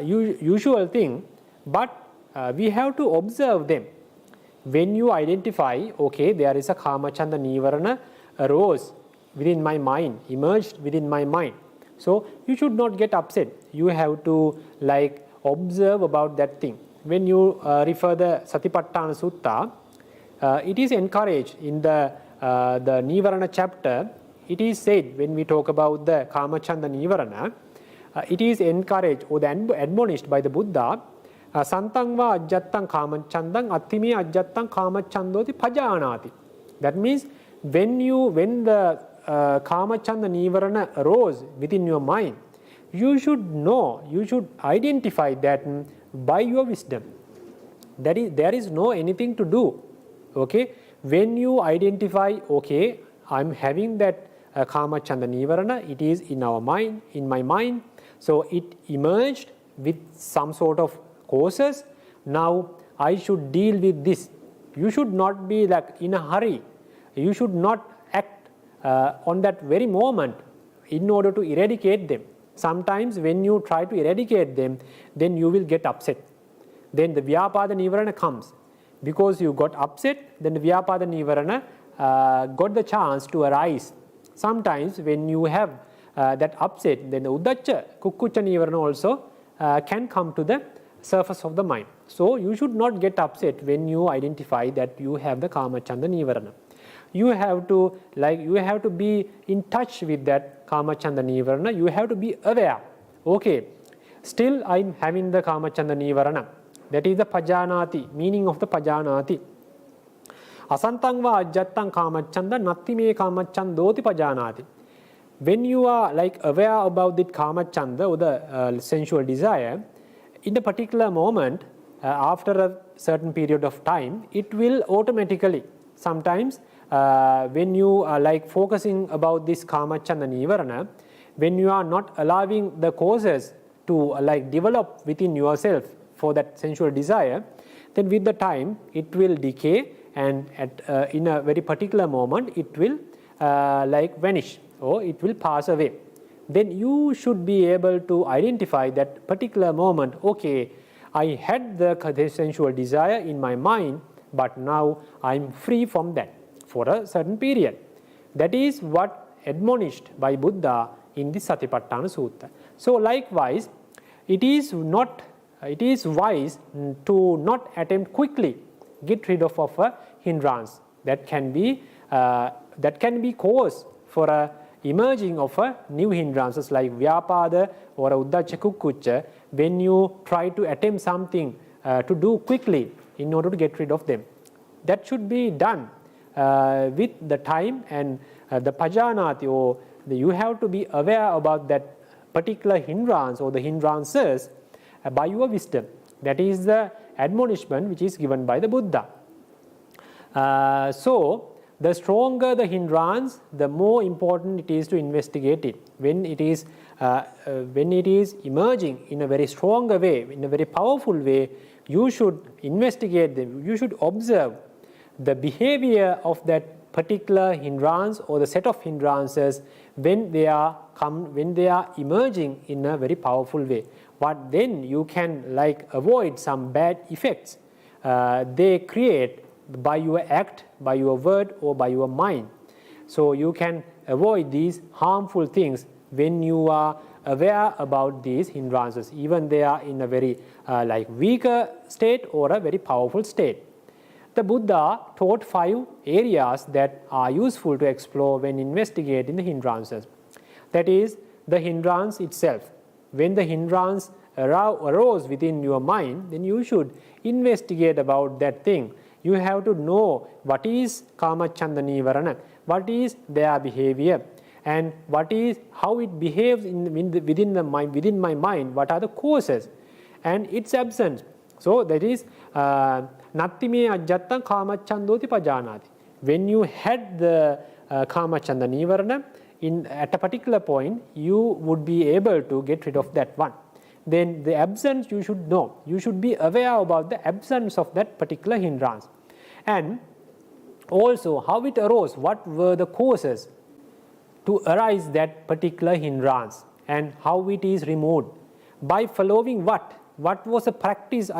usual thing, but we have to observe them. When you identify, okay, there is a Kāmacchanda nīvaraṇa arose within my mind, emerged within my mind. So you should not get upset. You have to observe about that thing. When you refer the Satipatthana Sutta, it is encouraged in the Nīvaraṇa chapter. It is said, when we talk about the Kāmacchanda nīvaraṇa, it is encouraged or admonished by the Buddha, Santang va ajjattang kāmachandang attime ajjattang kāmachandoti pajānāti. That means when the Kāmacchanda nīvaraṇa arose within your mind, you should know, you should identify that by your wisdom. There is no anything to do. Okay, when you identify, okay, I'm having that Kāmacchanda nīvaraṇa, it is in our mind, in my mind, so it emerged with some sort of causes. Now I should deal with this. You should not be in a hurry. You should not act on that very moment in order to eradicate them. Sometimes when you try to eradicate them, then you will get upset. Then the Vyapada nīvaraṇa comes. Because you got upset, then the Vyapada nīvaraṇa got the chance to arise. Sometimes when you have that upset, then the Uddacca, Kukkucca nīvaraṇa also can come to the surface of the mind. So you should not get upset when you identify that you have the Kāmacchanda nīvaraṇa. You have to be in touch with that Kāmacchanda nīvaraṇa. You have to be aware. Okay, still I'm having the Kāmacchanda nīvaraṇa. That is the pajānāti, meaning of the pajānāti. Asantang va ajjattang kāmacchanda nattime kāmachandoti pajānāti. When you are aware about the Kāmacchanda or the sensual desire, in a particular moment, after a certain period of time, it will automatically, sometimes when you are focusing about this Kāmacchanda nīvaraṇa, when you are not allowing the causes to develop within yourself for that sensual desire, then with the time it will decay, and in a very particular moment it will vanish or it will pass away. Then you should be able to identify that particular moment. Okay, I had the sensual desire in my mind, but now I am free from that for a certain period. That is what admonished by Buddha in the Satipatthana Sutta. So likewise, it is wise to not attempt quickly get rid of a hindrance that can be cause for a emerging of a new hindrances like Vyapada or Uddacca Kukkucca, when you try to attempt something to do quickly in order to get rid of them. That should be done with the time and the pajānāti, or you have to be aware about that particular hindrance or the hindrances by your wisdom. That is the admonishment which is given by the Buddha. So the stronger the hindrance, the more important it is to investigate it. When it is emerging in a very stronger way, in a very powerful way, you should investigate them. You should observe the behavior of that particular hindrance or the set of hindrances when they are emerging in a very powerful way. But then you can avoid some bad effects they create by your act, by your word, or by your mind. So you can avoid these harmful things when you are aware about these hindrances, even they are in a very weaker state or a very powerful state. The Buddha taught 5 areas that are useful to explore when investigating the hindrances. That is, the hindrance itself. When the hindrance arose within your mind, then you should investigate about that thing. You have to know what is Kāmacchanda nīvaraṇa, what is their behavior, and what is how it behaves within my mind, what are the causes and its absence. So that is natti me ajjattam kāmacchandoti pajānāti. When you had the Kāmacchanda nīvaraṇa, at a particular point, you would be able to get rid of that one. Then the absence you should know. You should be aware about the absence of that particular hindrance. And also how it arose, what were the causes to arise that particular hindrance and how it is removed. By following what? What was the practice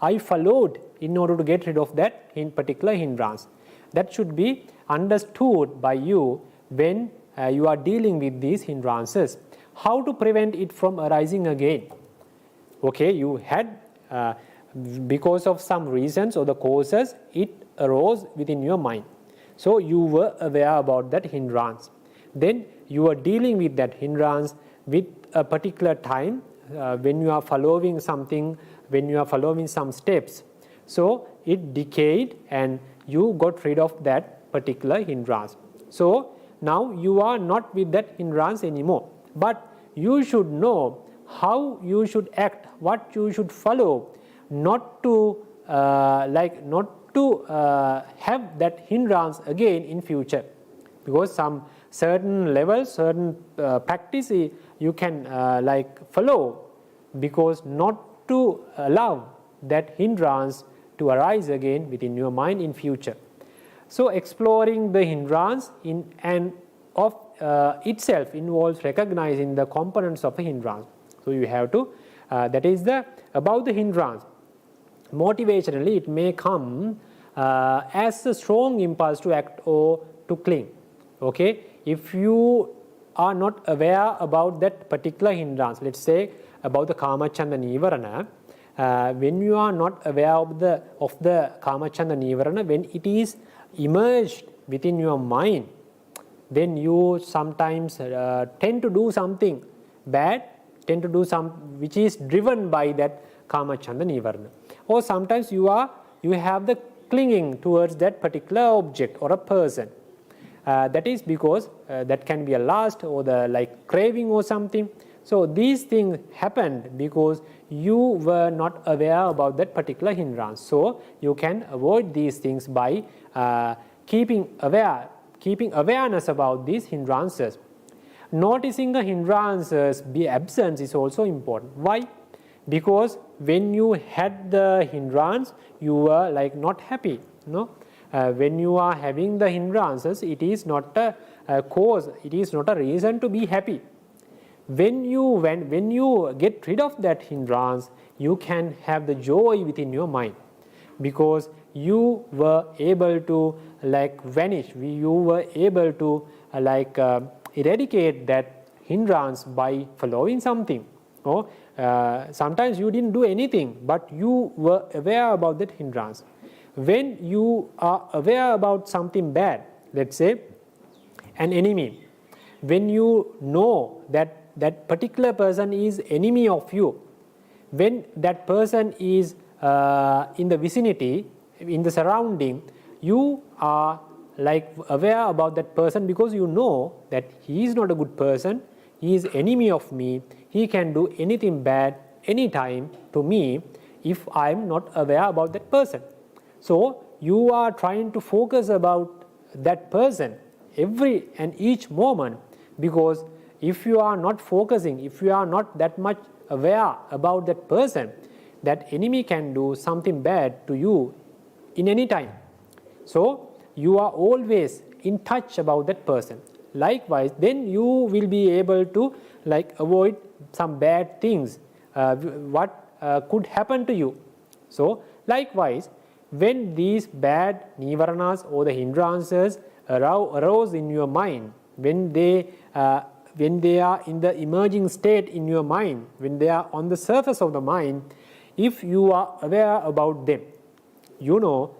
I followed in order to get rid of that particular hindrance? That should be understood by you when you are dealing with these hindrances. How to prevent it from arising again? Okay, you had, because of some reasons or the causes, it arose within your mind. So you were aware about that hindrance. Then you are dealing with that hindrance with a particular time when you are following something, when you are following some steps. So it decayed and you got rid of that particular hindrance. So now you are not with that hindrance anymore. But you should know how you should act, what you should follow, not to have that hindrance again in future. Because some certain levels, certain practice you can follow, because not to allow that hindrance to arise again within your mind in future. So exploring the hindrance of itself involves recognizing the components of a hindrance. So you have to, that is about the hindrance. Motivationally, it may come as a strong impulse to act or to cling. Okay, if you are not aware about that particular hindrance, let's say about the Kāmacchanda nīvaraṇa, when you are not aware of the Kāmacchanda nīvaraṇa, when it is emerged within your mind, then you sometimes tend to do something bad, tend to do which is driven by that Kāmacchanda nīvaraṇa. Or sometimes you have the clinging towards that particular object or a person. That is because that can be a lust or the craving or something. So these things happened because you were not aware about that particular hindrance. So you can avoid these things by keeping awareness about these hindrances. Noticing the hindrances be absence is also important. Why? Because when you had the hindrance, you were not happy. No? When you are having the hindrances, it is not a cause, it is not a reason to be happy. When you get rid of that hindrance, you can have the joy within your mind, because you were able to vanish, you were able to eradicate that hindrance by following something. Or sometimes you didn't do anything, but you were aware about that hindrance. When you are aware about something bad, let's say an enemy, when you know that that particular person is enemy of you, when that person is in the vicinity, in the surrounding, you are aware about that person, because you know that he is not a good person, he is enemy of me, he can do anything bad anytime to me if I am not aware about that person. So you are trying to focus about that person every and each moment, because if you are not focusing, if you are not that much aware about that person, that enemy can do something bad to you in any time. So you are always in touch about that person. Likewise, then you will be able to avoid some bad things what could happen to you. So likewise, when these bad nīvaraṇas or the hindrances arose in your mind, when they are in the emerging state in your mind, when they are on the surface of the mind, if you are aware about them, you know,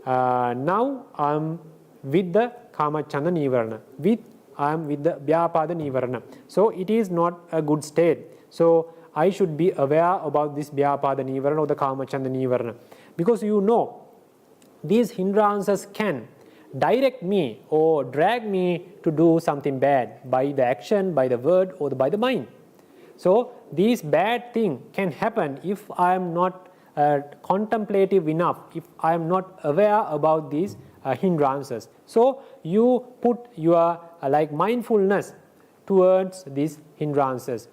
now I am with the Kāmacchanda nīvaraṇa, I am with the Vyapada nīvaraṇa. So it is not a good state. So I should be aware about this Vyapada nīvaraṇa or the Kāmacchanda nīvaraṇa, because you know these hindrances can direct me or drag me to do something bad by the action, by the word, or by the mind. So these bad things can happen if I am not contemplative enough, if I am not aware about these hindrances. So you put your mindfulness towards these hindrances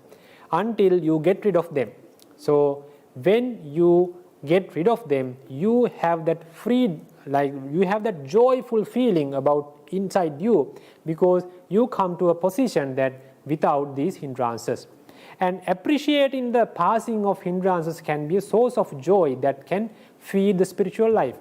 until you get rid of them. So when you get rid of them, you have that you have that joyful feeling about inside you, because you come to a position that without these hindrances. And appreciating the passing of hindrances can be a source of joy that can feed the spiritual life.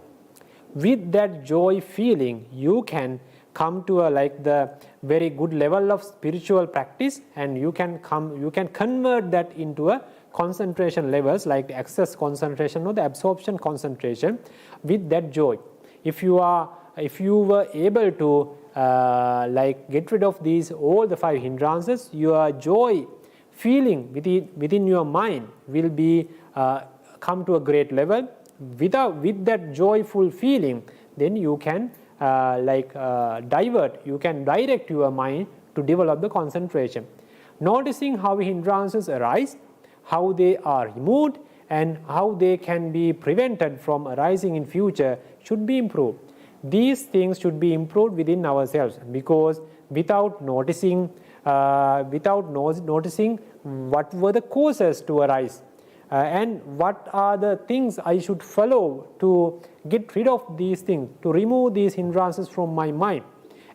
With that joy feeling, you can come to the very good level of spiritual practice, and you can convert that into a concentration levels, like the access concentration or the absorption concentration, with that joy. If you were able to get rid of all the 5 hindrances, your joy feeling within your mind will be come to a great level. With that joyful feeling, then you can you can direct your mind to develop the concentration. Noticing how hindrances arise, how they are removed, and how they can be prevented from arising in future should be improved. These things should be improved within ourselves, because without noticing what were the causes to arise, and what are the things I should follow to get rid of these things, to remove these hindrances from my mind,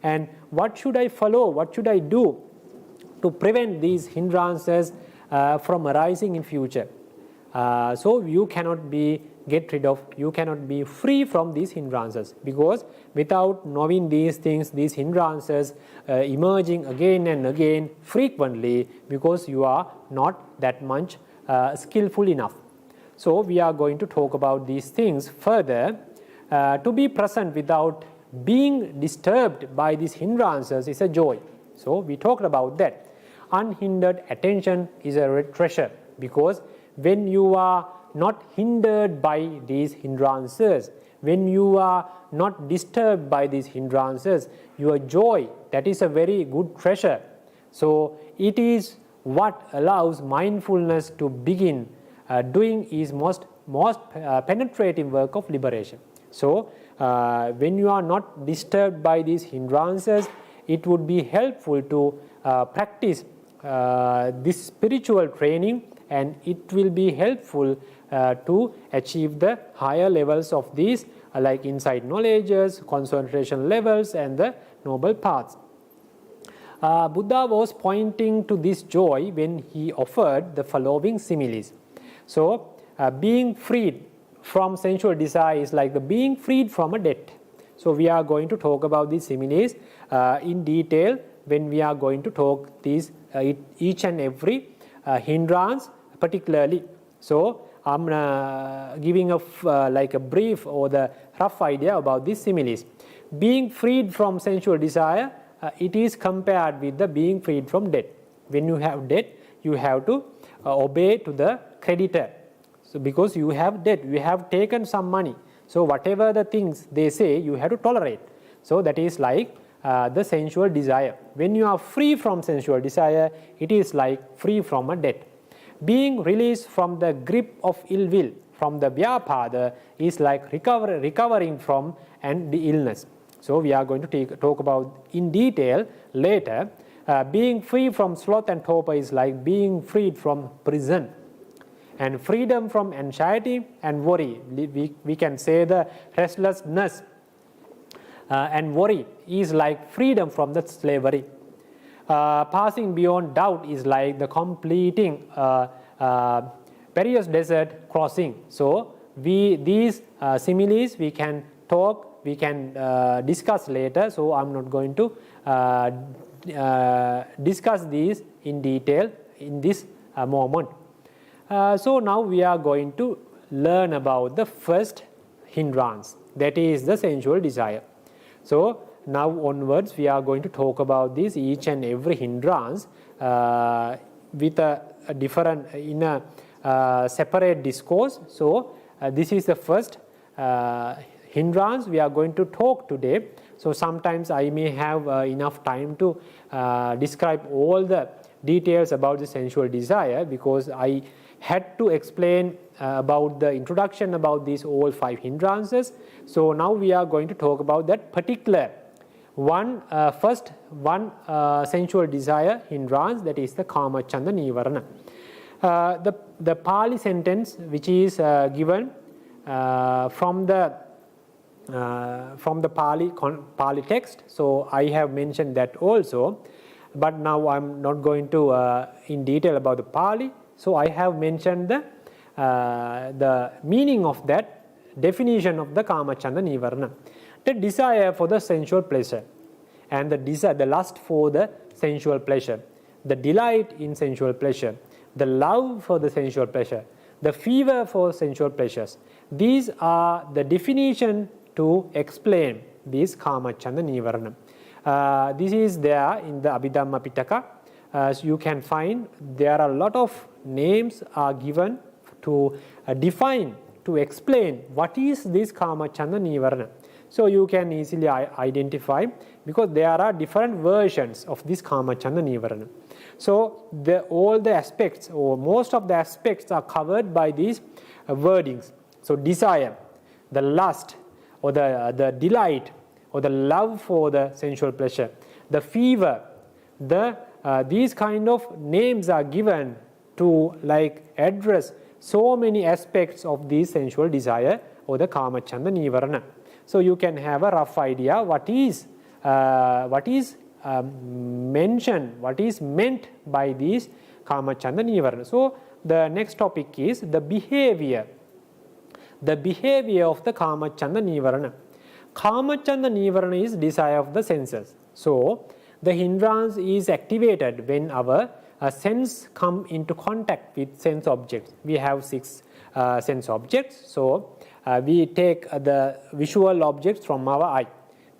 and what should I follow, what should I do to prevent these hindrances from arising in future. So you cannot be free from these hindrances, because without knowing these things, these hindrances emerging again and again frequently, because you are not that much skillful enough. So we are going to talk about these things further. To be present without being disturbed by these hindrances is a joy. So we talked about that. Unhindered attention is a treasure, because when you are not hindered by these hindrances, when you are not disturbed by these hindrances, your joy, that is a very good treasure. So it is what allows mindfulness to begin doing is most penetrating work of liberation. So when you are not disturbed by these hindrances, it would be helpful to practice this spiritual training, and it will be helpful to achieve the higher levels of these insight knowledges, concentration levels, and the noble paths. Buddha was pointing to this joy when he offered the following similes. So being freed from sensual desire is like the being freed from a debt. So we are going to talk about these similes in detail when we are going to talk these each and every hindrance particularly. So I'm giving a brief or the rough idea about these similes. Being freed from sensual desire, it is compared with the being freed from debt. When you have debt, you have to obey to the creditor. So because you have debt, you have taken some money. So whatever the things they say, you have to tolerate. So that is like the sensual desire. When you are free from sensual desire, it is like free from a debt. Being released from the grip of ill will, from the vyapada, is like recovering from the illness. So we are going to talk about in detail later. Being free from sloth and torpor is like being freed from prison. And freedom from anxiety and worry, we can say the restlessness and worry is like freedom from the slavery. Passing beyond doubt is like the completing perilous desert crossing. So these similes we can talk we can discuss later, so I'm not going to discuss these in detail in this moment. So now we are going to learn about the first hindrance, that is the sensual desire. So now onwards we are going to talk about this each and every hindrance with a different in a separate discourse. So this is the first hindrance we are going to talk today. So sometimes I may have enough time to describe all the details about the sensual desire, because I had to explain about the introduction about these all 5 hindrances. So now we are going to talk about that particular one, first one sensual desire hindrance, that is the Kāmacchanda nīvaraṇa. The Pali sentence which is given from the Pali text, so I have mentioned that also, but now I'm not going to in detail about the Pali. So I have mentioned the meaning of that definition of the Kāmacchanda nīvaraṇa. The desire for the sensual pleasure, and the desire, the lust for the sensual pleasure, the delight in sensual pleasure, the love for the sensual pleasure, the fever for sensual pleasures. These are the definition to explain this Kāmacchanda nīvaraṇa. This is there in the Abhidhamma Pitaka. So you can find there are a lot of names are given to define, to explain what is this Kāmacchanda nīvaraṇa. So you can easily identify, because there are different versions of this Kāmacchanda nīvaraṇa. So all the aspects, or most of the aspects, are covered by these wordings. So desire, the lust, or the delight, or the love for the sensual pleasure, the fever, these kind of names are given to address so many aspects of this sensual desire or the Kāmacchanda nīvaraṇa. So you can have a rough idea what is mentioned, what is meant by these Kāmacchanda nīvaraṇa. So the next topic is the behavior of the Kāmacchanda nīvaraṇa. Kāmacchanda nīvaraṇa is desire of the senses. So the hindrance is activated when our sense come into contact with sense objects. We have 6 sense objects. So we take the visual objects from our eye,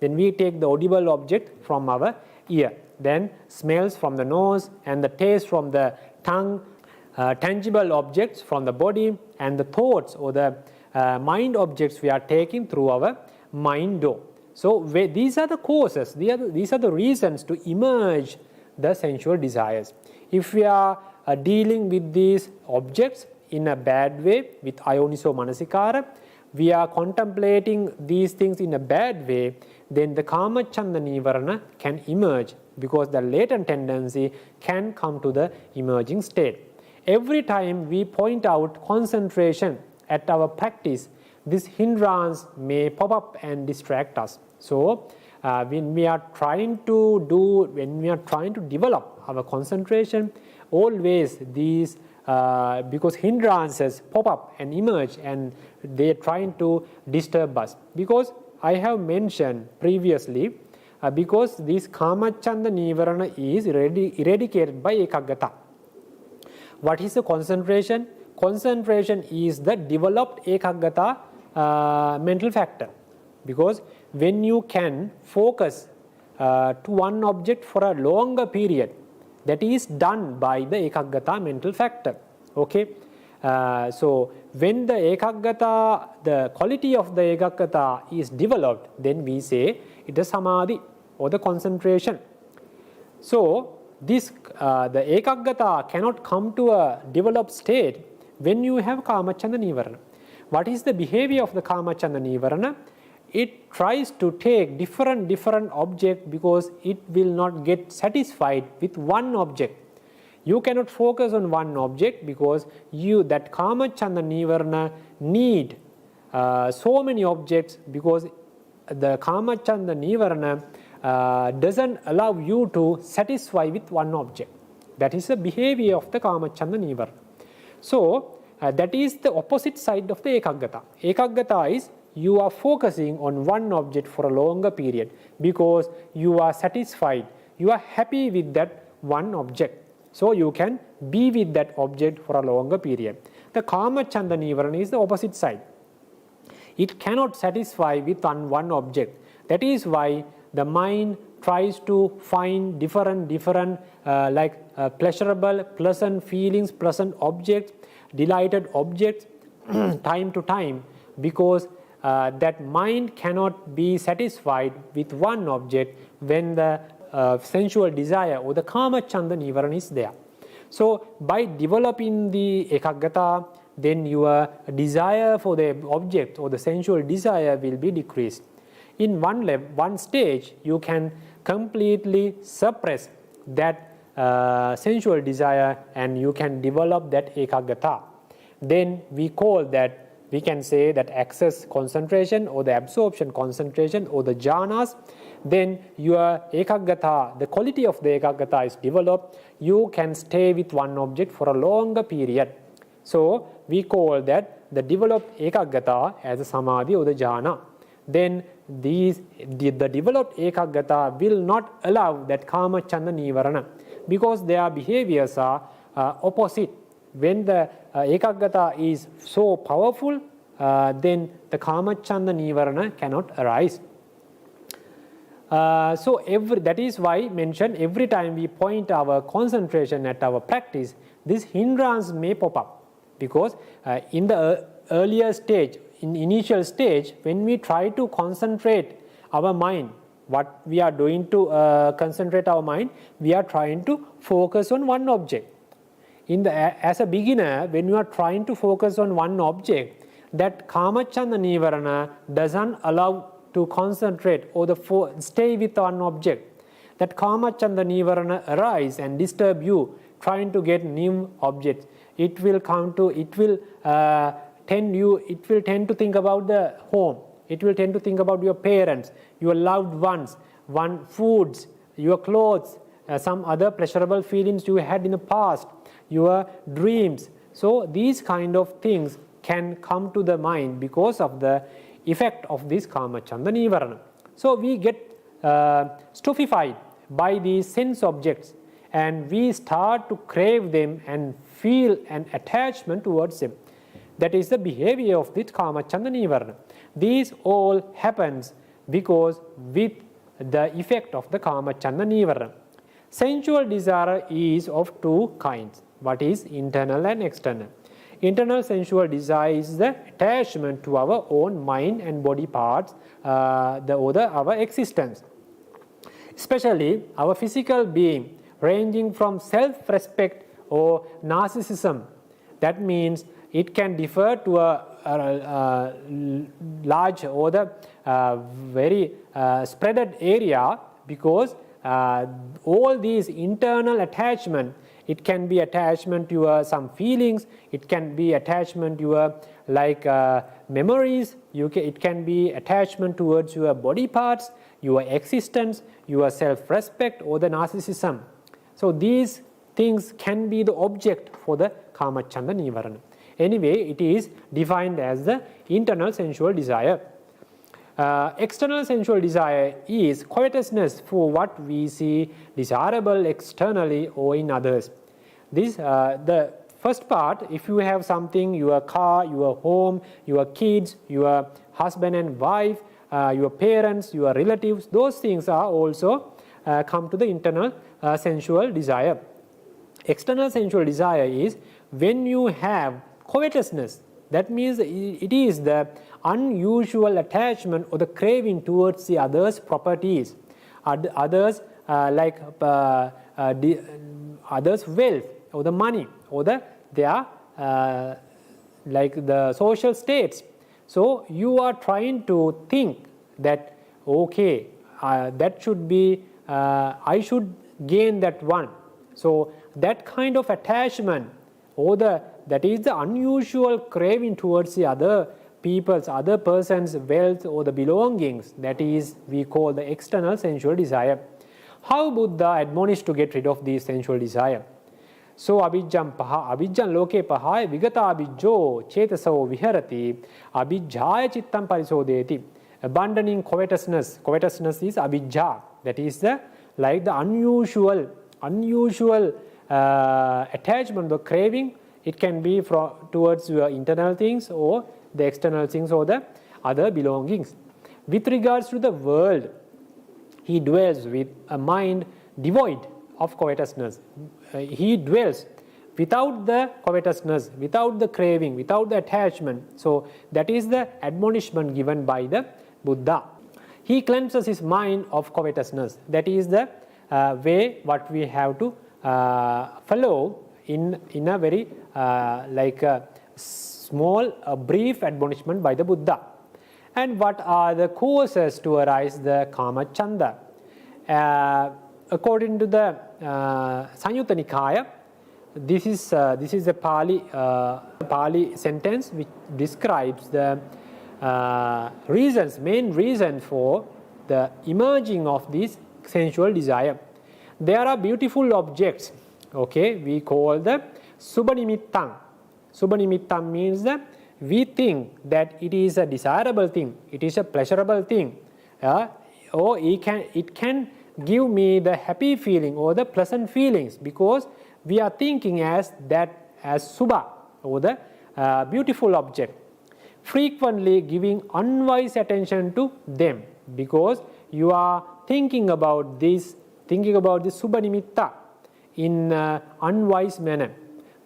then we take the audible object from our ear, then smells from the nose, and the taste from the tongue, tangible objects from the body, and the thoughts or the mind objects we are taking through our mind door. So these are the causes, these are the reasons to emerge the sensual desires. If we are dealing with these objects in a bad way with ayoniso manasikara, we are contemplating these things in a bad way, then the Kāmacchanda nīvaraṇa can emerge, because the latent tendency can come to the emerging state. Every time we point out concentration at our practice, this hindrance may pop up and distract us. So when we are trying to develop our concentration, always these because hindrances pop up and emerge, and they are trying to disturb us. Because I have mentioned previously, because this Kāmacchanda nīvaraṇa is eradicated by ekaggata. What is the concentration? Concentration is the developed ekaggata mental factor, because when you can focus to one object for a longer period, that is done by the ekaggata mental factor. Okay, so when the ekaggata, the quality of the ekaggata is developed, then we say it is samadhi or the concentration. So this the ekaggata cannot come to a developed state when you have Kāmacchanda nīvaraṇa. What is the behavior of the Kāmacchanda nīvaraṇa? It tries to take different object, because it will not get satisfied with one object. You cannot focus on one object, because that Kāmacchanda nīvaraṇa need so many objects, because the Kāmacchanda nīvaraṇa doesn't allow you to satisfy with one object. That is the behavior of the Kāmacchanda nīvaraṇa. So that is the opposite side of the ekaggata. Ekaggata is you are focusing on one object for a longer period because you are satisfied, you are happy with that one object. So you can be with that object for a longer period. The Kāmacchanda nīvaraṇa is the opposite side. It cannot satisfy with one object. That is why the mind tries to find different pleasurable, pleasant feelings, pleasant objects, delighted objects time to time, because that mind cannot be satisfied with one object when the sensual desire or the Kāmacchanda nīvaraṇa is there. So by developing the ekaggata, then your desire for the object or the sensual desire will be decreased. In one stage, you can completely suppress that sensual desire and you can develop that ekaggata. Then we can say that access concentration or the absorption concentration or the jhanas. Then your ekaggata, the quality of the ekaggata is developed. You can stay with one object for a longer period. So we call that the developed ekaggata as a samadhi or the jhana. Then the developed ekaggata will not allow that Kāmacchanda nīvaraṇa because their behaviors are opposite. When the ekaggata is so powerful, then the Kāmacchanda nīvaraṇa cannot arise. That is why mentioned every time we point our concentration at our practice, this hindrance may pop up. Because in the earlier stage, in initial stage, when we try to concentrate our mind, what we are doing to concentrate our mind, we are trying to focus on one object. As a beginner, when you are trying to focus on one object, that Kāmacchanda nīvaraṇa doesn't allow to concentrate or stay with one object. That Kāmacchanda nīvaraṇa arise and disturb you trying to get new objects. It will tend to think about the home. It will tend to think about your parents, your loved ones, foods, your clothes, some other pleasurable feelings you had in the past, your dreams. So these kind of things can come to the mind because of the effect of this Kāmacchanda nīvaraṇa. So we get stupefied by these sense objects and we start to crave them and feel an attachment towards them. That is the behavior of this Kāmacchanda nīvaraṇa. These all happens because with the effect of the Kāmacchanda nīvaraṇa. Sensual desire is of two kinds. What is internal and external? Internal sensual desire is the attachment to our own mind and body parts, our existence. Especially our physical being, ranging from self-respect or narcissism. That means it can differ to a large or the very spreaded area because all these internal attachment, it can be attachment to your some feelings, it can be attachment to your memories, it can be attachment towards your body parts, your existence, your self-respect or the narcissism. So these things can be the object for the Kāmacchanda nīvaraṇa. Anyway, it is defined as the internal sensual desire. External sensual desire is covetousness for what we see desirable externally or in others. The first part, if you have something, your car, your home, your kids, your husband and wife, your parents, your relatives, those things are also come to the internal sensual desire. External sensual desire is when you have covetousness. That means it is the unusual attachment or the craving towards the others' properties, others' others' wealth or the money or their the social states. So you are trying to think that okay, that should be I should gain that one. So that kind of attachment or that is the unusual craving towards the other people's, other person's wealth or the belongings. That is, we call the external sensual desire. How Buddha admonished to get rid of these sensual desire? So abhijjam paha, abhijjam loke pahaya vigata abhijjo chetaso viharati abhijjaya chittam parisodeti. Abandoning covetousness. Covetousness is abhijja. That is the unusual attachment, the craving. It can be towards your internal things or the external things or the other belongings. With regards to the world, he dwells with a mind devoid of covetousness. He dwells without the covetousness, without the craving, without the attachment. So that is the admonishment given by the Buddha. He cleanses his mind of covetousness. That is the way what we have to follow in a very small, brief admonishment by the Buddha. And what are the causes to arise the Kāmacchanda? According to the Samyutta Nikaya, this is a Pali sentence which describes the main reason for the emerging of this sensual desire. There are beautiful objects, okay, we call the subanimittam. Subanimittam means that we think that it is a desirable thing, it is a pleasurable thing, or it can give me the happy feeling or the pleasant feelings, because we are thinking as subha, or the beautiful object, frequently giving unwise attention to them, because you are thinking about this subha nimitta in an unwise manner,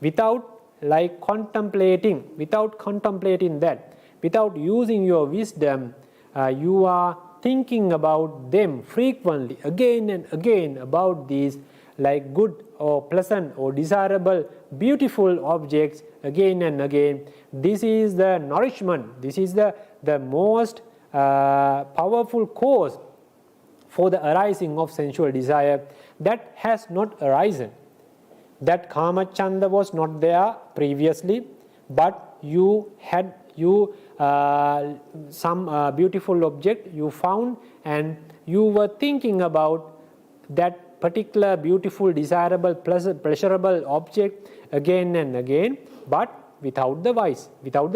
without contemplating that, without using your wisdom. You are thinking about them frequently, again and again, about these good or pleasant or desirable, beautiful objects again and again. This is the nourishment, this is the most powerful cause for the arising of sensual desire that has not arisen. That Kāmacchanda was not there previously, but you had some beautiful object you found, and you were thinking about that particular beautiful, desirable, pleasurable object again and again, but without the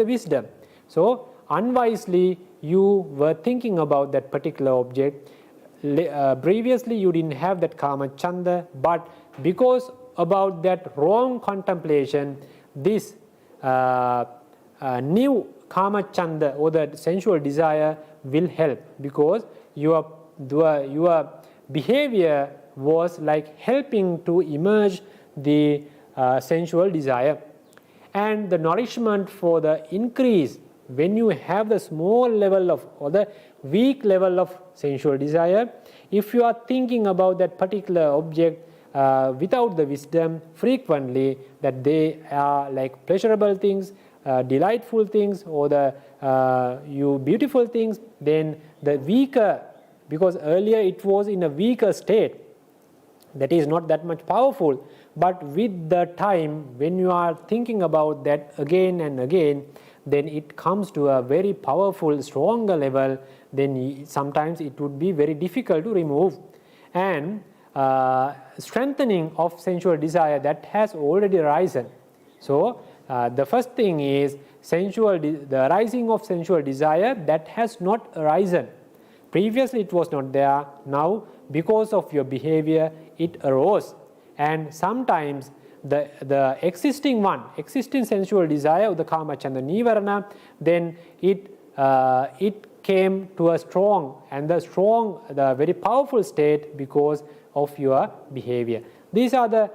wisdom. So unwisely you were thinking about that particular object. Previously you didn't have that Kāmacchanda, but because about that wrong contemplation, this new Kāmacchanda or the sensual desire will help, because your behavior was helping to emerge the sensual desire. And the nourishment for the increase, when you have the small level of or the weak level of sensual desire, if you are thinking about that particular object without the wisdom frequently, that they are pleasurable things, delightful things, or the beautiful things, then the weaker, because earlier it was in a weaker state, that is not that much powerful, but with the time, when you are thinking about that again and again, then it comes to a very powerful, stronger level. Then sometimes it would be very difficult to remove. And strengthening of sensual desire that has already arisen. So the first thing is the arising of sensual desire that has not arisen. Previously it was not there. Now because of your behavior it arose. And sometimes the existing sensual desire of the Kāmacchanda nīvaraṇa, then it came to a strong, the very powerful state because of your behavior. These are the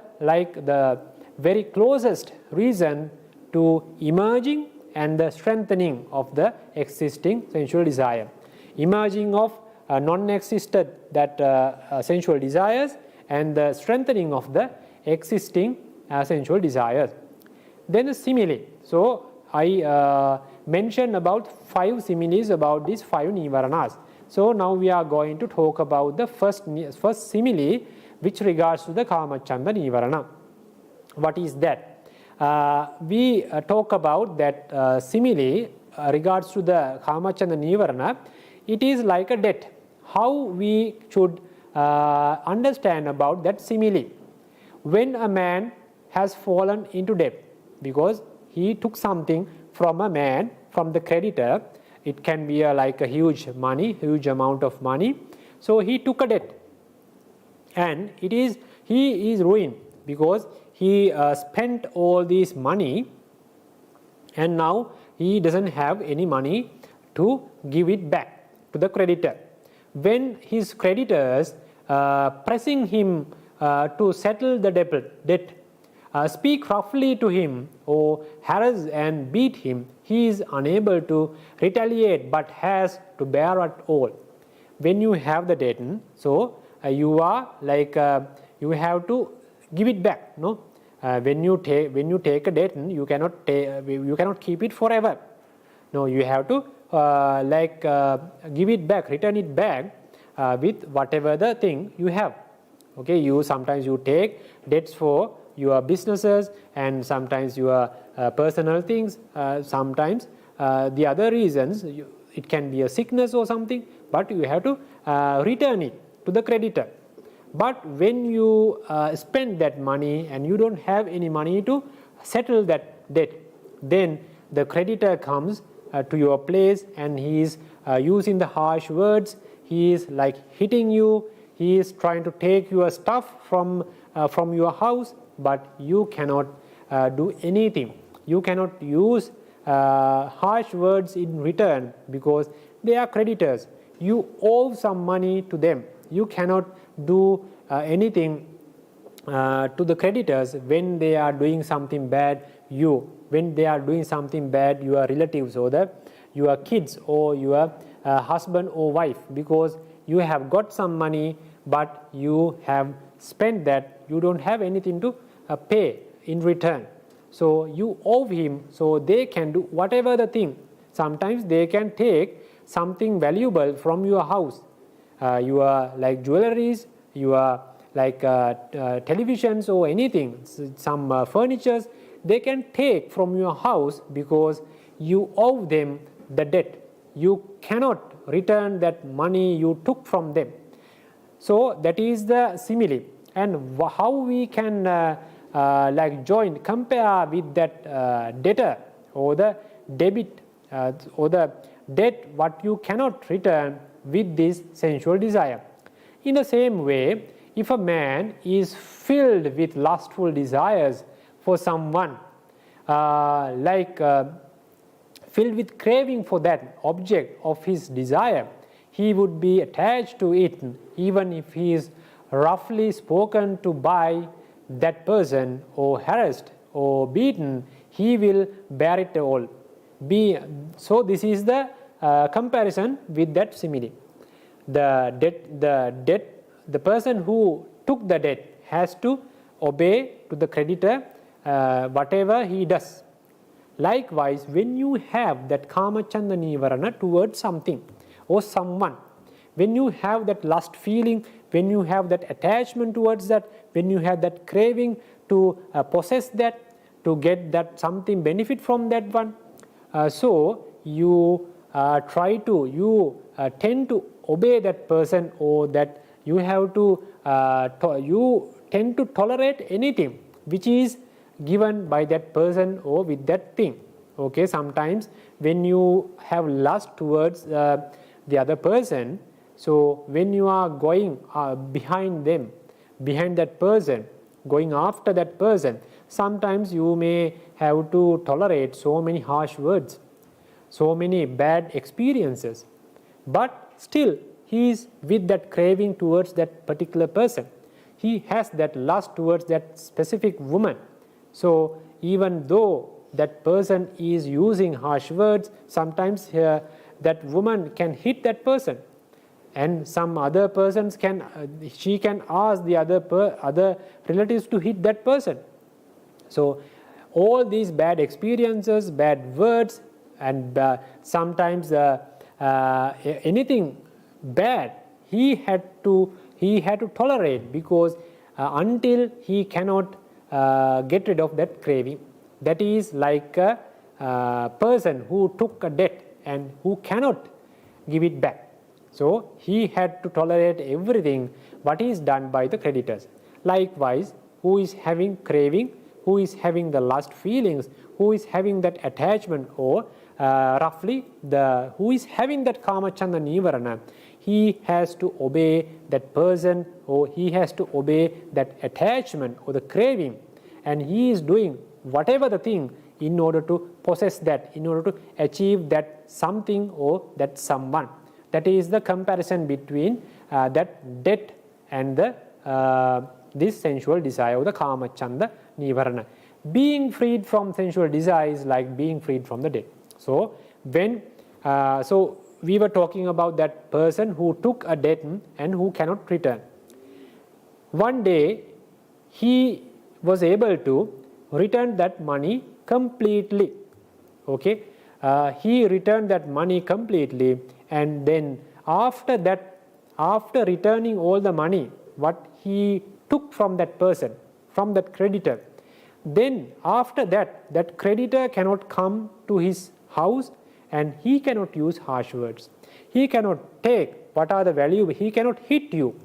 very closest reason to emerging and the strengthening of the existing sensual desire. Emerging of non-existent sensual desires, and the strengthening of the existing sensual desires. Then the simile. So I mentioned about 5 similes about these 5 nivaranas. So now we are going to talk about the first simile, which regards to the Kāmacchanda nīvaraṇa. What is that? We talk about that simile regards to the Kāmacchanda nīvaraṇa. It is like a debt. How we should understand about that simile? When a man has fallen into debt because he took something from a man, from the creditor. It can be like a huge amount of money. So he took a debt, and he is ruined because he spent all this money, and now he doesn't have any money to give it back to the creditor. When his creditors pressing him to settle the debt, speak roughly to him or harass and beat him, he is unable to retaliate but has to bear it all. When you have the debt, so you are like you have to give it back. No, when you take a debt, you cannot keep it forever. No, you have to give it back, return it back with whatever the thing you have. Okay, sometimes you take debts for your businesses and sometimes your personal things. Sometimes the other reasons, it can be a sickness or something, but you have to return it to the creditor. But when you spend that money and you don't have any money to settle that debt, then the creditor comes to your place and he is using the harsh words. He is like hitting you. He is trying to take your stuff from your house, but you cannot do anything. You cannot use harsh words in return because they are creditors. You owe some money to them. You cannot do anything to the creditors when they are doing something bad. When they are doing something bad, your relatives or your kids or your husband or wife, because you have got some money but you have spent that, you don't have anything to pay in return. So you owe him, so they can do whatever the thing. Sometimes they can take something valuable from your house, your like jewelries, your like televisions or anything, some furnitures, they can take from your house because you owe them the debt. You cannot return that money you took from them. So that is the simile. And how we can compare with that debtor or the debit or the debt what you cannot return with this sensual desire. In the same way, if a man is filled with lustful desires for someone, filled with craving for that object of his desire, he would be attached to it even if he is roughly spoken to by that person or harassed or beaten, he will bear it all. So this is the comparison with that simile. The person who took the debt has to obey to the creditor whatever he does. Likewise, when you have that Kāmacchanda nīvaraṇa towards something or someone, when you have that lust feeling, when you have that attachment towards that, when you have that craving to possess that, to get that something benefit from that one, so you tend to obey that person, or that you have to you tend to tolerate anything which is given by that person or with that thing. Okay, sometimes when you have lust towards the other person, so when you are going behind that person, going after that person, sometimes you may have to tolerate so many harsh words, so many bad experiences, but still he is with that craving towards that particular person. He has that lust towards that specific woman. So even though that person is using harsh words, sometimes that woman can hit that person, and some other persons she can ask the other relatives to hit that person. So all these bad experiences, bad words, and sometimes anything bad he had to tolerate, because until he cannot get rid of that craving. That is like a person who took a debt and who cannot give it back. So he had to tolerate everything what is done by the creditors. Likewise, who is having craving, who is having the lust feelings, who is having that attachment, or roughly who is having that Kāmacchanda nīvaraṇa, he has to obey that person, or he has to obey that attachment or the craving, and he is doing whatever the thing in order to possess that, in order to achieve that something or that someone. That is the comparison between that debt and this sensual desire, or the Kāmacchanda nīvaraṇa. Being freed from sensual desire is like being freed from the debt. So when we were talking about that person who took a debt and who cannot return. One day he was able to return that money completely. Okay, he returned that money completely, and then after returning all the money what he took from that person, from that creditor, then after that, that creditor cannot come to his house and he cannot use harsh words. He cannot take what are the valuable, he cannot hit you.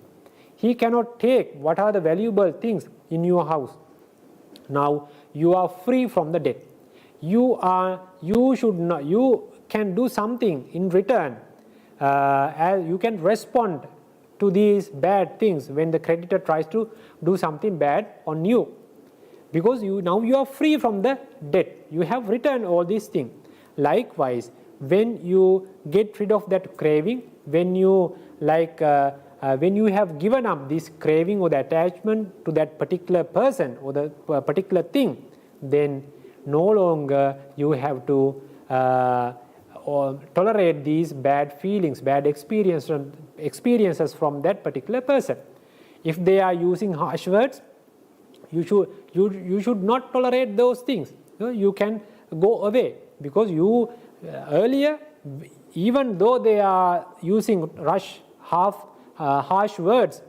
He cannot take what are the valuable things in your house. Now you are free from the debt. You can do something in return. As you can respond to these bad things when the creditor tries to do something bad on you, because now you are free from the debt. You have returned all these things. Likewise, when you get rid of that craving, when you have given up this craving or the attachment to that particular person or the particular thing, then no longer you have to or tolerate these bad feelings, bad experiences from that particular person. If they are using harsh words, you should not tolerate those things. You can go away, because you earlier, even though they are using harsh words,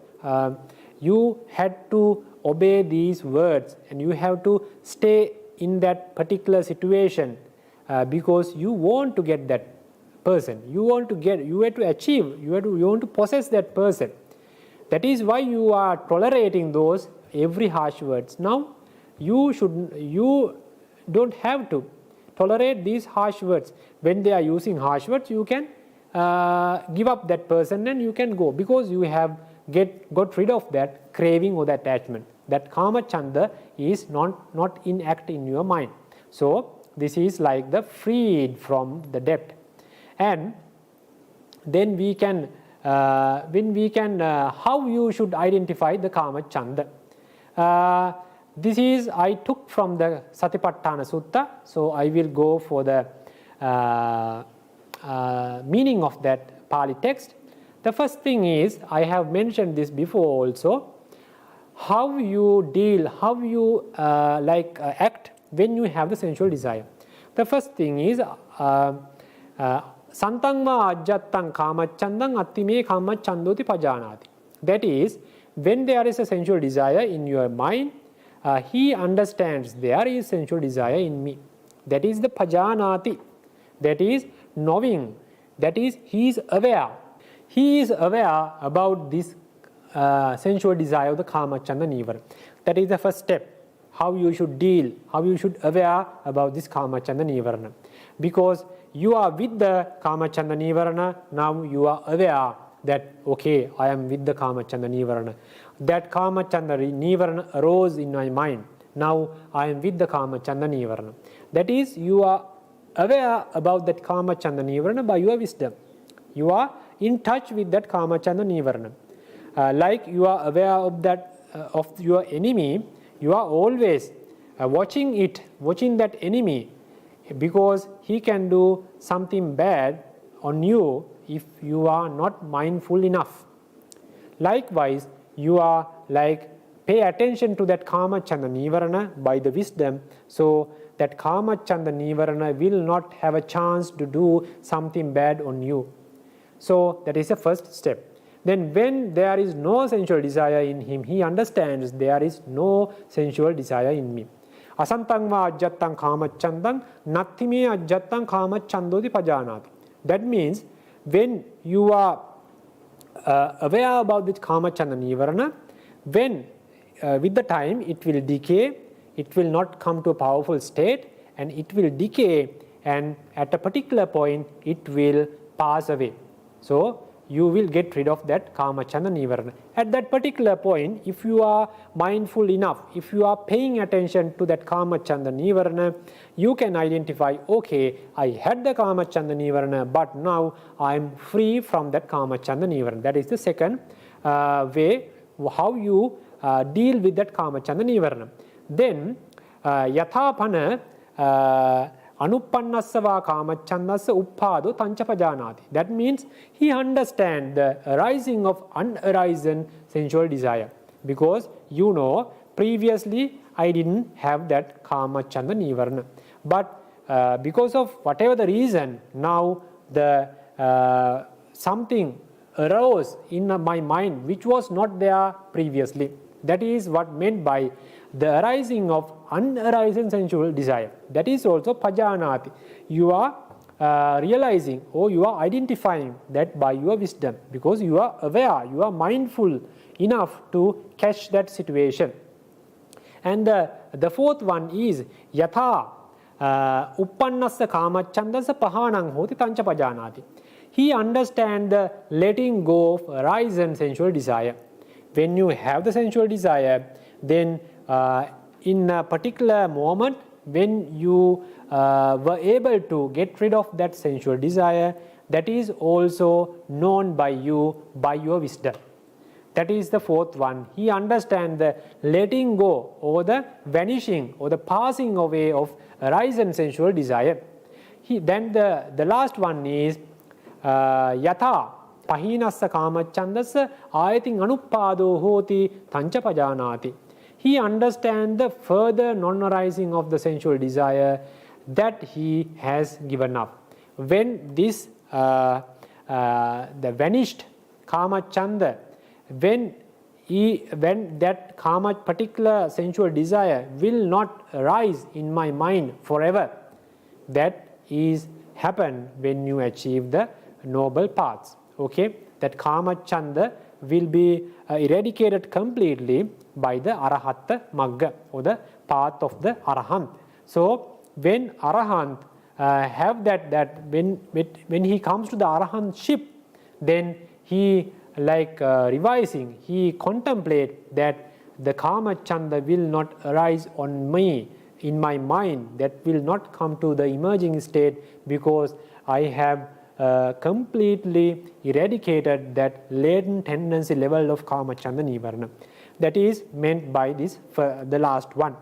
you had to obey these words, and you have to stay in that particular situation. Because you want to get that person, you have to achieve, you want to possess that person. That is why you are tolerating those every harsh words. Now you don't have to tolerate these harsh words. When they are using harsh words, you can give up that person and you can go, because you have got rid of that craving or that attachment. That Kāmacchanda is not in act in your mind. So this is like the freed from the debt. And then we can how you should identify the Kāmacchanda. This is I took from the Satipatthana Sutta, so I will go for the meaning of that Pali text. The first thing is, I have mentioned this before also, how you deal, how you act when you have the sensual desire. The first thing is santang va ajjattang kāmacchandang attime kāmaccandoti pajanāti. That is, when there is a sensual desire in your mind, he understands there is sensual desire in me. That is the pajanāti. That is knowing. That is, he is aware. He is aware about this sensual desire of the Kāmacchanda nīvaraṇa. That is the first step. How you should deal, how you should aware about this Kāmacchanda nīvaraṇa. Because you are with the Kāmacchanda nīvaraṇa, now you are aware that, okay, I am with the Kāmacchanda nīvaraṇa. That Kāmacchanda nīvaraṇa arose in my mind. Now I am with the Kāmacchanda nīvaraṇa. That is, you are aware about that Kāmacchanda nīvaraṇa by your wisdom. You are in touch with that Kāmacchanda nīvaraṇa. Like you are aware of that of your enemy, you are always watching that enemy, because he can do something bad on you if you are not mindful enough. Likewise, you are pay attention to that Kāmacchanda nīvaraṇa by the wisdom, so that Kāmacchanda nīvaraṇa will not have a chance to do something bad on you. So that is the first step. Then when there is no sensual desire in him, he understands there is no sensual desire in me. Asantang va ajjattang kāmaccandang nattime ajjattang kāmacandoti pajanāti. That means when you are aware about this Kāmacchanda nīvaraṇa, when with the time it will decay, it will not come to a powerful state and it will decay, and at a particular point it will pass away. So you will get rid of that Kāmacchanda nīvaraṇa. At that particular point, if you are mindful enough, if you are paying attention to that Kāmacchanda nīvaraṇa, you can identify, okay, I had the Kāmacchanda nīvaraṇa, but now I am free from that Kāmacchanda nīvaraṇa. That is the second way how you deal with that Kāmacchanda nīvaraṇa. Then, yathāpana anuppannasava kāmacchannassa uppādo tañcapajanāti. That means he understands the arising of unarisen sensual desire. Because you know, previously I didn't have that Kāmacchanda nīvaraṇa. But because of whatever the reason, now the something arose in my mind which was not there previously. That is what meant by the arising of unarisen sensual desire. That is also pajanāti. You are realizing or you are identifying that by your wisdom, because you are aware, you are mindful enough to catch that situation. And the fourth one is yatha uppannassa kāmacchanda pahānaṁ hoti tañcapajanāti. He understands the letting go of arisen sensual desire. When you have the sensual desire, then in a particular moment when you were able to get rid of that sensual desire, that is also known by you by your wisdom. That is the fourth one. He understands the letting go or the vanishing or the passing away of arisen sensual desire. Then the last one is yatha pahinassa kāmacchanda āyatin anuppādo hoti tañcapajanāti. He understands the further non-arising of the sensual desire that he has given up. When this the vanished Kāmacchanda, when that particular sensual desire will not arise in my mind forever, that is happen when you achieve the noble paths. Okay, that Kāmacchanda will be eradicated completely by the Arahatta Magga or the path of the Arahant. So when Arahant have that when he comes to the Arahantship, then he revising, he contemplate that the Kāmacchanda will not arise on me, in my mind, that will not come to the emerging state, because I have completely eradicated that latent tendency level of Kāmacchanda nīvaraṇa. That is meant by this, the last one.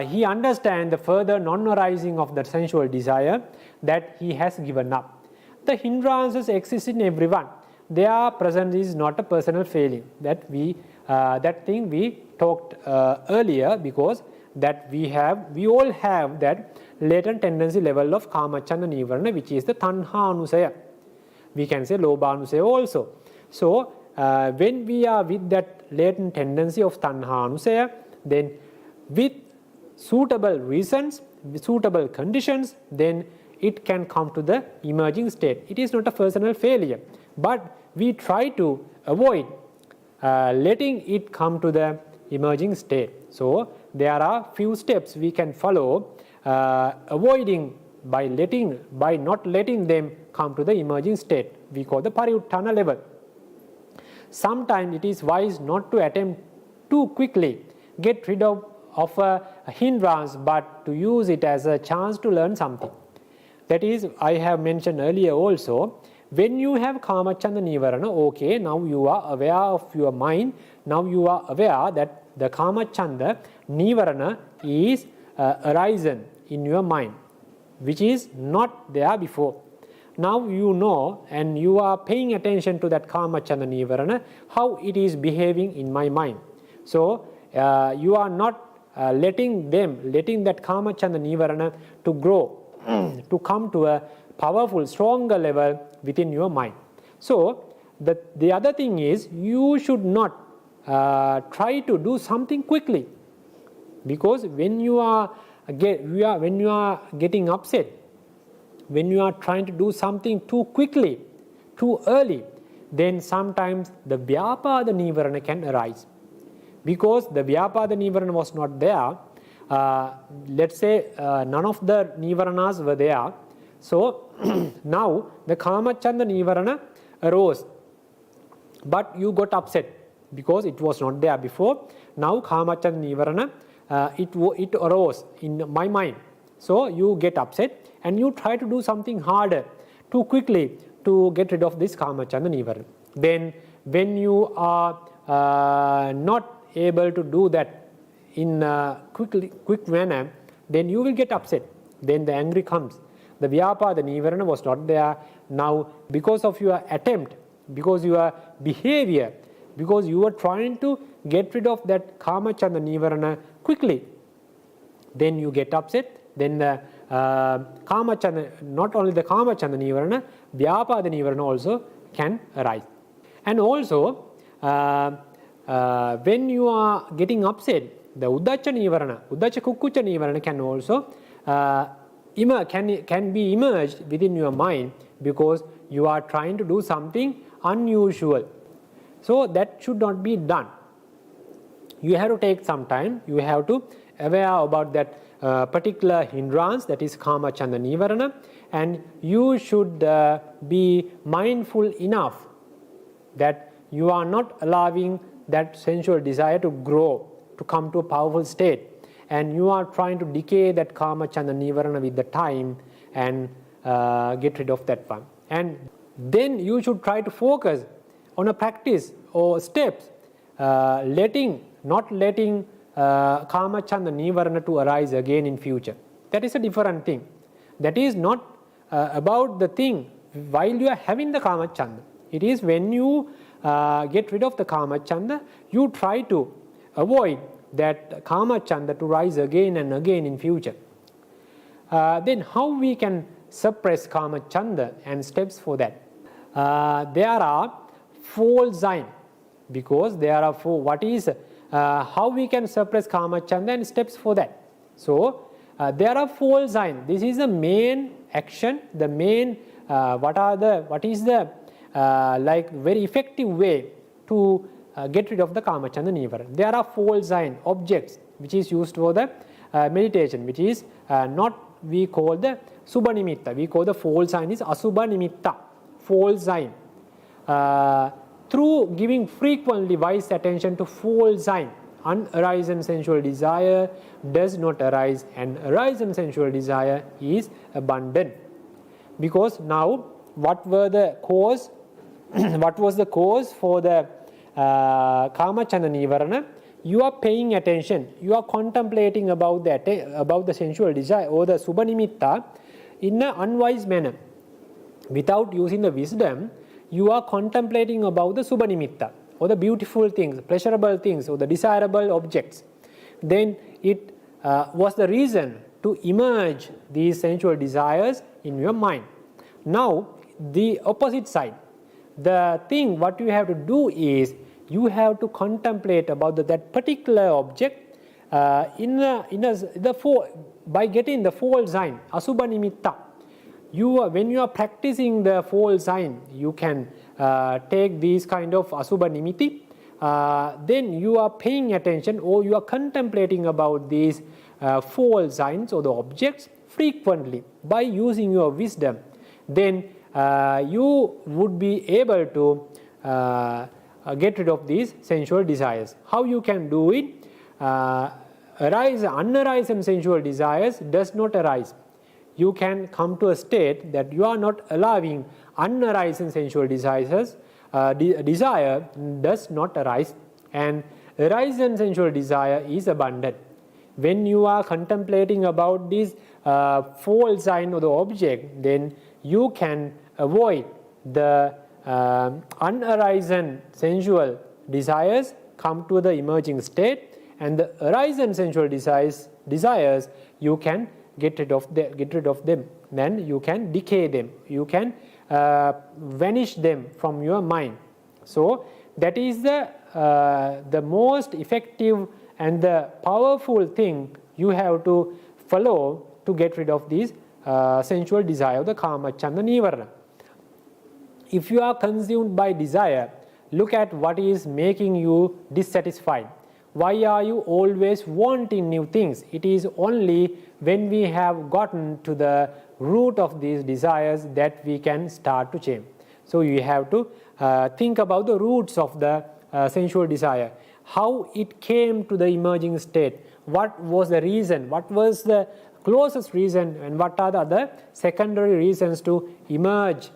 He understands the further non-arising of the sensual desire that he has given up. The hindrances exist in everyone. Their presence is not a personal failing. That thing we talked earlier, because that we all have that latent tendency level of Kāmacchanda nīvaraṇa, which is the tanhānusaya. We can say lobhānusaya also. So when we are with that latent tendency of tanhānusaya, then with suitable reasons, with suitable conditions, then it can come to the emerging state. It is not a personal failure, but we try to avoid letting it come to the emerging state. So there are few steps we can follow, avoiding by not letting them come to the emerging state. We call the pariyuttana level. Sometimes it is wise not to attempt too quickly get rid of a hindrance, but to use it as a chance to learn something. That is, I have mentioned earlier also, when you have Kāmacchanda nīvaraṇa, okay, now you are aware of your mind, now you are aware that the Kāmacchanda nīvaraṇa is arisen in your mind, which is not there before. Now you know, and you are paying attention to that Kāmacchanda nīvaraṇa, how it is behaving in my mind. So you are not letting that Kāmacchanda nīvaraṇa to grow, to come to a powerful, stronger level within your mind. So the other thing is, you should not try to do something quickly, because when you are getting upset, when you are trying to do something too quickly, too early, then sometimes the Vyapada nīvaraṇa can arise. Because the Vyapada Nivarana was not there, let's say none of the Nivaranas were there. So now the Kāmacchanda nīvaraṇa arose, but you got upset because it was not there before. Now Kāmacchanda nīvaraṇa, it arose in my mind. So you get upset and you try to do something harder too quickly to get rid of this Kāmacchanda nīvaraṇa. Then when you are not able to do that in a quick manner, then you will get upset. Then the anger comes. The Vyapada nīvaraṇa was not there. Now because of your attempt, because your behavior, because you were trying to get rid of that Kāmacchanda nīvaraṇa quickly, then you get upset. Then the Kāmacchanda, not only the Kāmacchanda nīvaraṇa, Vyapada nīvaraṇa also can arise. And also when you are getting upset, the Uddacha nīvaraṇa, Uddacha Kukkucha nīvaraṇa can also can be emerged within your mind, because you are trying to do something unusual. So that should not be done. You have to take some time. You have to aware about that particular hindrance, that is Kāmacchanda nīvaraṇa, and you should be mindful enough that you are not allowing that sensual desire to grow, to come to a powerful state, and you are trying to decay that Kāmacchanda nīvaraṇa with the time and get rid of that one. And then you should try to focus on a practice or steps, not letting Kāmacchanda nīvaraṇa to arise again in future. That is a different thing. That is not about the thing while you are having the Kāmacchanda. It is when you get rid of the Kāmacchanda, you try to avoid that Kāmacchanda to rise again and again in future. Then how we can suppress Kāmacchanda and steps for that? There are 4 signs, because there are 4. What is how we can suppress Kāmacchanda and steps for that? So there are 4 signs. This is the main action. The main what is the like very effective way to get rid of the Kāmacchanda nīvaraṇa. There are 4 signs, objects, which is used for the meditation, which is not we call the Subha nimitta. We call the 4 sign is Asubha nimitta, 4 sign. Through giving frequently wise attention to 4 sign, unarisen sensual desire does not arise, and arisen sensual desire is abundant. Because now what were the cause? What was the cause for the Kāmacchanda nīvaraṇa? You are paying attention, you are contemplating about the sensual desire or the Subha nimitta in an unwise manner. Without using the wisdom, you are contemplating about the Subha nimitta, or the beautiful things, pleasurable things, or the desirable objects. Then it was the reason to emerge these sensual desires in your mind. Now the opposite side, the thing what you have to do is you have to contemplate about that particular object by getting the 4 sign, Asubha nimitta. When you are practicing the 4 sign, you can take these kind of Asubha nimitti. Then you are paying attention, or you are contemplating about these 4 signs or the objects frequently by using your wisdom. Then you would be able to get rid of these sensual desires. How you can do it? Unarisen sensual desires does not arise. You can come to a state that you are not allowing unarisen sensual desires. Desire does not arise, and arisen sensual desire is abundant. When you are contemplating about this 4 sign of the object, then you can avoid the unarisen sensual desires, come to the emerging state, and the arisen sensual desires you can get rid of them. Then you can decay them, you can vanish them from your mind. So that is the most effective and the powerful thing you have to follow to get rid of these sensual desire, the Kāmacchanda nīvaraṇa. If you are consumed by desire, look at what is making you dissatisfied, Why are you always wanting new things? It is only when we have gotten to the root of these desires that we can start to change. So you have to think about the roots of the sensual desire, how it came to the emerging state, what was the reason, what was the closest reason, and what are the other secondary reasons to emerge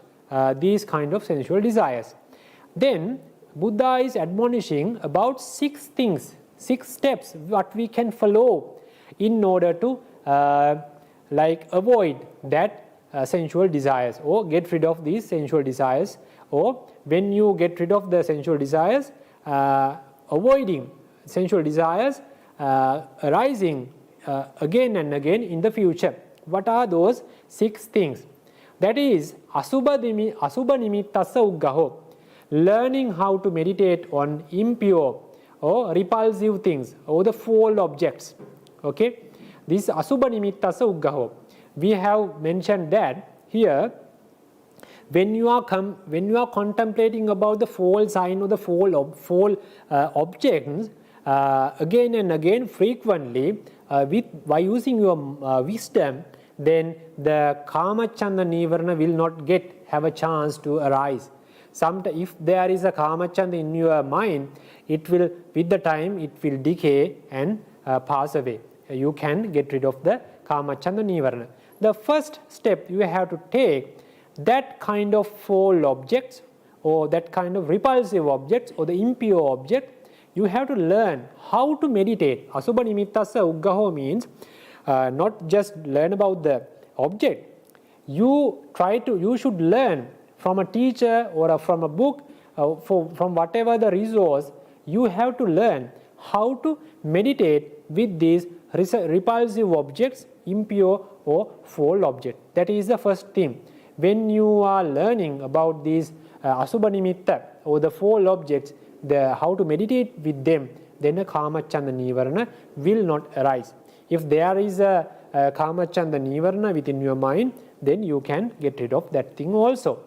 these kind of sensual desires. Then Buddha is admonishing about 6 things, 6 steps what we can follow in order to avoid that sensual desires, or get rid of these sensual desires, or when you get rid of the sensual desires, avoiding sensual desires arising again and again in the future. What are those 6 things? That is asubha nimittassa uggaho, learning how to meditate on impure or repulsive things or the foul objects. Okay, this asubha nimittassa uggaho. We have mentioned that here, when you are contemplating about the foul sign or the foul objects again and again frequently by using your wisdom, then the Kāmacchanda nīvaraṇa will not have a chance to arise. If there is a Kāmacchanda in your mind, it will, with the time, it will decay and pass away. You can get rid of the Kāmacchanda nīvaraṇa. The first step you have to take, that kind of foul objects or that kind of repulsive objects or the impure object, you have to learn how to meditate. Asubha nimittassa uggaho means not just learn about the object. You should learn from a teacher or from a book, from whatever the resource. You have to learn how to meditate with these repulsive objects, impure or foul object. That is the first thing. When you are learning about these asubha nimitta or the foul objects, how to meditate with them, then a Kāmacchanda nīvaraṇa will not arise. If there is a Kāmacchanda nīvaraṇa within your mind, then you can get rid of that thing also.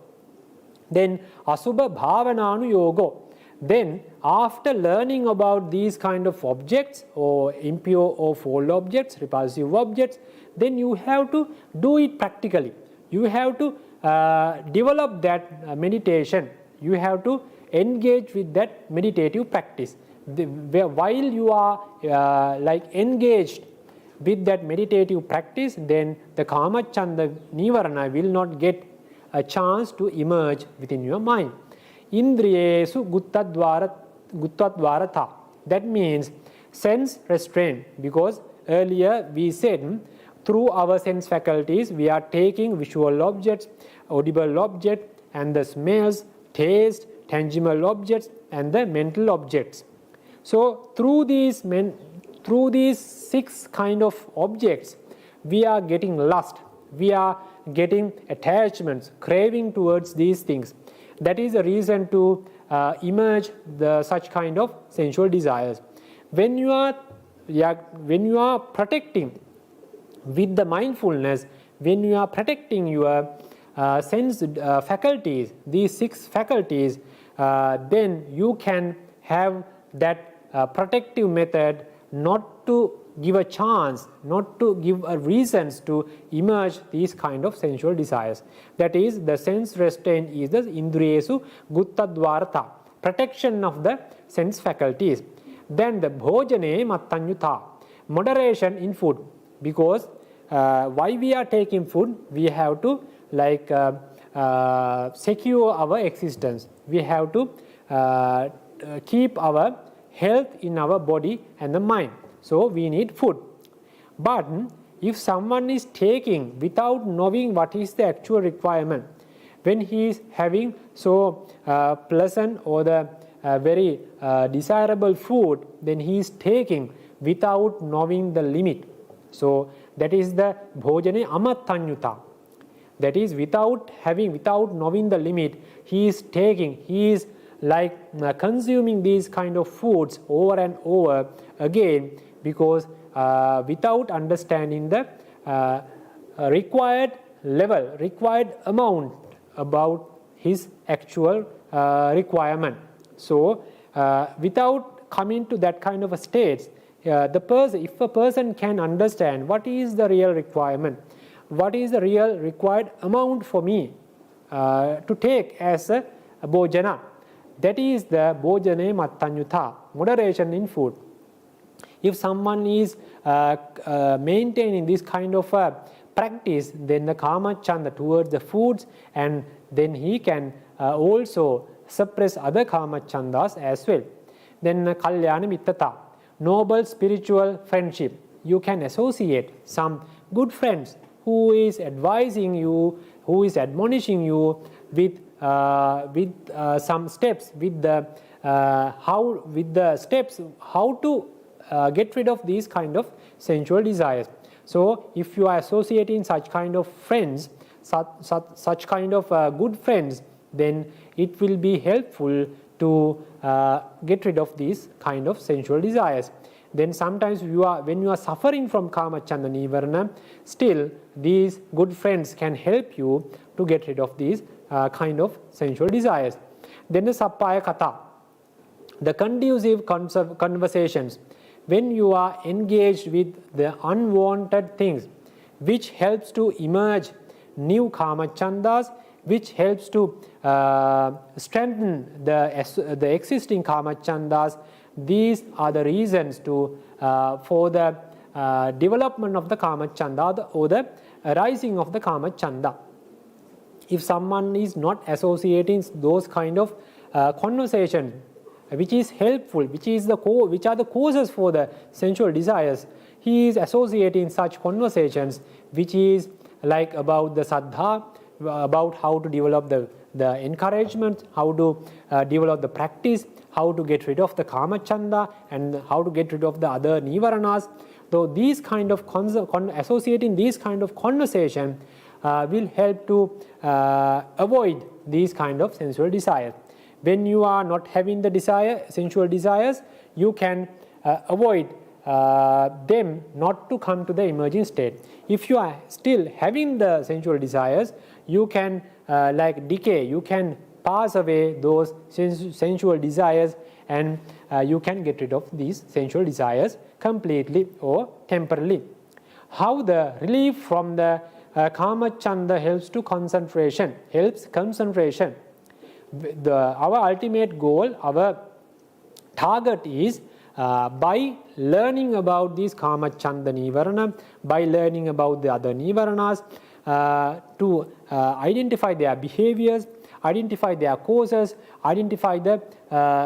Then asubha bhavanānu yogo. Then after learning about these kind of objects or impure or foul objects, repulsive objects, then you have to do it practically. You have to develop that meditation. You have to engage with that meditative practice. While you are engaged with that meditative practice, then the Kāmacchanda nīvaraṇa will not get a chance to emerge within your mind. Indriyesu guttadvarata. That means sense restraint, because earlier we said through our sense faculties we are taking visual objects, audible objects, and the smells, taste, tangible objects, and the mental objects. So through these 6 kind of objects, we are getting lust, we are getting attachments, craving towards these things. That is the reason to emerge such kind of sensual desires. When you are protecting with the mindfulness, when you are protecting your sense faculties, these 6 faculties, then you can have that protective method not to give a chance, not to give a reasons to emerge these kind of sensual desires. That is, the sense restraint is the indriyesu guttadvarata, protection of the sense faculties. Then the bhojane mattanyuta, moderation in food, because why we are taking food, we have to secure our existence. We have to keep our health in our body and the mind. So we need food. But if someone is taking without knowing what is the actual requirement, when he is having so pleasant or the very desirable food, then he is taking without knowing the limit. So that is the bhojane amattanyuta. That is, without knowing the limit, he is consuming these kind of foods over and over again, because without understanding the required level, required amount about his actual requirement. So without coming to that kind of a state, if a person can understand what is the real requirement, what is the real required amount for me to take as a bhojana, that is the bhojane mattanyuta, moderation in food. If someone is maintaining this kind of practice, then the Kāmacchanda towards the foods, and then he can also suppress other Kāmachandas as well. Then Kalyana Mittata, noble spiritual friendship. You can associate some good friends who is advising you, who is admonishing you with some steps, with the steps how to get rid of these kind of sensual desires. So if you are associating such kind of friends, such kind of good friends, then it will be helpful to get rid of these kind of sensual desires. Then sometimes when you are suffering from Kāmacchanda nīvaraṇa, still these good friends can help you to get rid of these kind of sensual desires. Then the sappaya kata, the conducive conversations. When you are engaged with the unwanted things, which helps to emerge new Kāmachandas, which helps to strengthen the existing Kāmachandas, these are the reasons for the development of the Kāmachanda or the arising of the Kāmachanda. If someone is not associating those kind of conversations, which is helpful, which are the causes for the sensual desires, he is associating such conversations which is like about the saddha, about how to develop the encouragement, how to develop the practice, how to get rid of the Kāmacchanda, and how to get rid of the other nīvaraṇas. So these kind of associating these kind of conversation will help to avoid these kind of sensual desires. When you are not having the sensual desires, you can avoid them not to come to the emerging state. If you are still having the sensual desires, you can decay, you can pass away those sensual desires, and you can get rid of these sensual desires completely or temporarily. How the relief from the Kāmacchanda helps concentration. Our ultimate goal, our target is by learning about these Kāmacchanda nīvaraṇa, by learning about the other nīvaraṇas, to identify their behaviors, identify their causes, identify the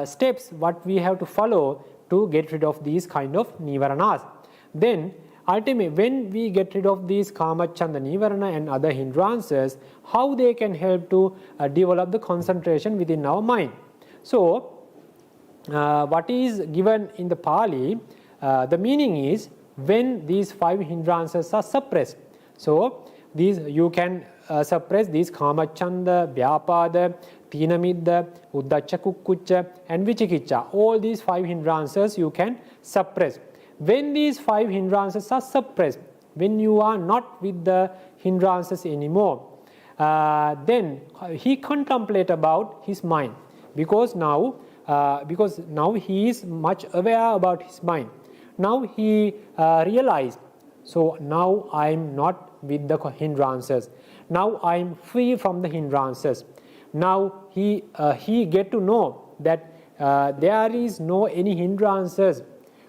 steps what we have to follow to get rid of these kind of nīvaraṇas. Then ultimately, when we get rid of these Kāmacchanda nīvaraṇa and other hindrances, how they can help to develop the concentration within our mind. So what is given in the Pali, the meaning is when these 5 hindrances are suppressed. So you can suppress these Kāmacchanda, Vyapada, Tīnamidda, Uddacca Kukkucca and Vicikicca. All these 5 hindrances you can suppress. When these 5 hindrances are suppressed, when you are not with the hindrances anymore, then he contemplate about his mind, because now he is much aware about his mind. Now he realized, so now I am not with the hindrances. Now I am free from the hindrances. Now he get to know that there is no any hindrances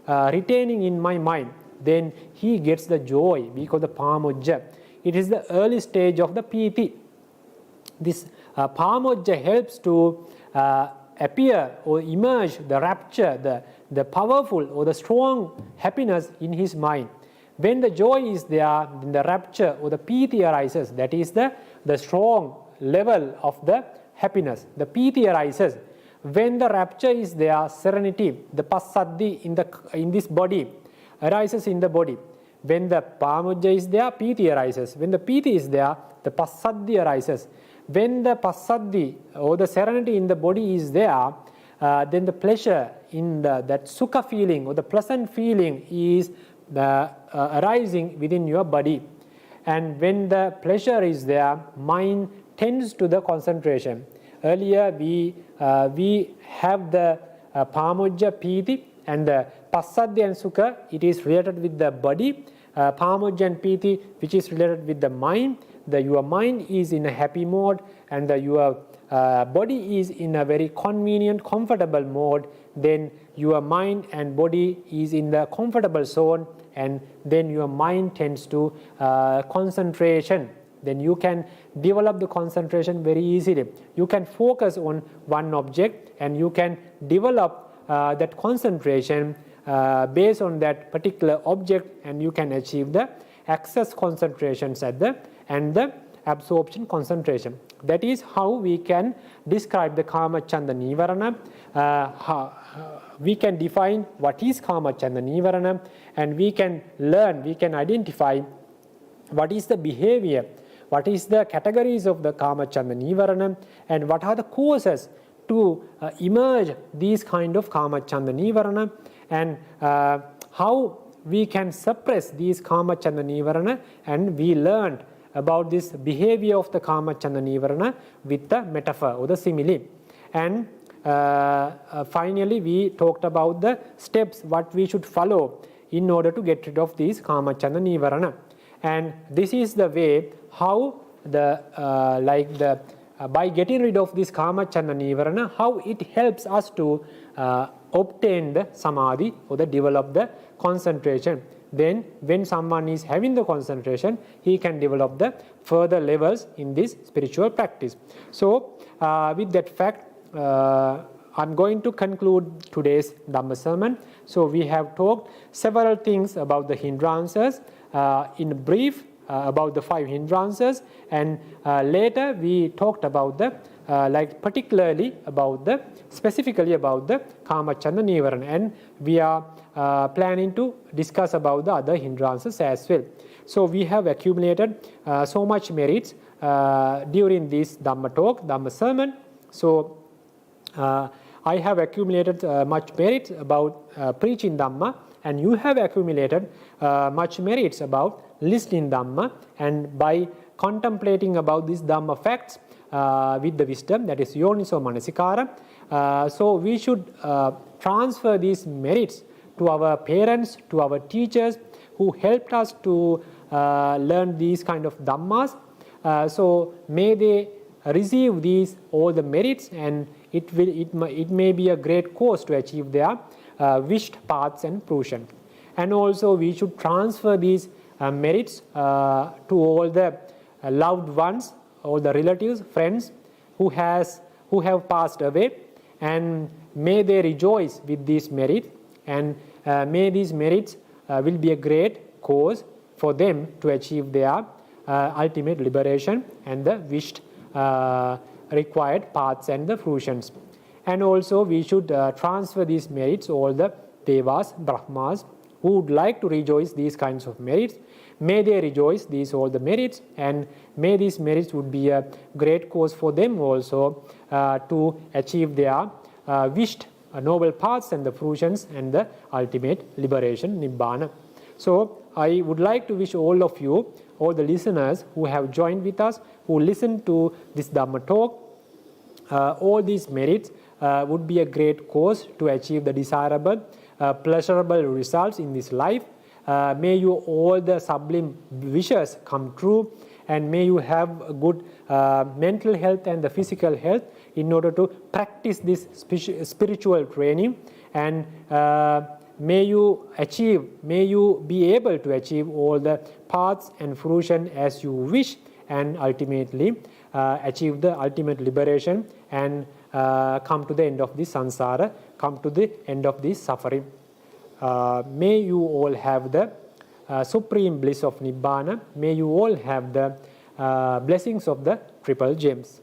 retaining in my mind. Then he gets the joy, because the pāmojja, it is the early stage of the pīti. This pāmojja helps to appear or emerge the rapture, the powerful or the strong happiness in his mind. When the joy is there, then the rapture or the pīti arises. That is the strong level of the happiness. The pīti arises. When the rapture is there, serenity, the passaddhi in this body arises in the body. When the pāmojja is there, pīti arises. When the pīti is there, the passaddhi arises. When the passaddhi or the serenity in the body is there, then the pleasure in that sukha feeling or the pleasant feeling is arising within your body. And when the pleasure is there, mind tends to the concentration. Earlier we have the pāmojja, pīti, and the passaddhi and sukha, it is related with the body. Pāmojja and pīti, which is related with the mind. Your mind is in a happy mode, and your body is in a very convenient, comfortable mode. Then your mind and body is in the comfortable zone, and then your mind tends to concentration. Then you can develop the concentration very easily. You can focus on one object, and you can develop that concentration based on that particular object, and you can achieve the access concentrations at the and the absorption concentration. That is how we can describe the Kāmacchanda nīvaraṇa. We can define what is Kāmacchanda nīvaraṇa, and we can learn, we can identify what is the behavior, what is the categories of the Kāmacchanda nīvaraṇa, and what are the causes to emerge these kind of Kāmacchanda nīvaraṇa, and how we can suppress these Kāmacchanda nīvaraṇa. And we learned about this behavior of the Kāmacchanda nīvaraṇa with the metaphor or the simile. And finally we talked about the steps what we should follow in order to get rid of these Kāmacchanda nīvaraṇa. And this is the way how by getting rid of this Kāmacchanda nīvaraṇa, how it helps us to obtain the samadhi or develop the concentration. Then when someone is having the concentration, he can develop the further levels in this spiritual practice. So with that fact, I'm going to conclude today's Dhamma sermon. So we have talked several things about the hindrances, in brief about the 5 hindrances, and later we talked about the specifically about the Kāmacchanda nīvaraṇa, and we are planning to discuss about the other hindrances as well. So we have accumulated so much merits during this Dhamma talk, Dhamma sermon. So I have accumulated much merit about preaching Dhamma, and you have accumulated much merits about listening Dhamma, and by contemplating about these Dhamma facts with the wisdom, that is yoniso manasikara. So we should transfer these merits to our parents, to our teachers who helped us to learn these kind of Dhammas. So may they receive these all the merits, and it may be a great cause to achieve their wished paths and fruition. And also we should transfer these merits to all the loved ones, all the relatives, friends who have passed away, and may they rejoice with these merits, and may these merits will be a great cause for them to achieve their ultimate liberation and the wished required paths and the fruitions. And also we should transfer these merits all the devas, brahmas who would like to rejoice these kinds of merits. May they rejoice these all the merits, and may these merits would be a great cause for them also to achieve their wished noble paths and the fruitions and the ultimate liberation, nibbana. So I would like to wish all of you, all the listeners who have joined with us, who listened to this Dhamma talk, all these merits would be a great cause to achieve the desirable, pleasurable results in this life. May you all the sublime wishes come true, and may you have a good mental health and the physical health in order to practice this spiritual training, and may you be able to achieve all the paths and fruition as you wish, and ultimately achieve the ultimate liberation and come to the end of this samsara, come to the end of this suffering. May you all have the supreme bliss of Nibbana. May you all have the blessings of the triple gems.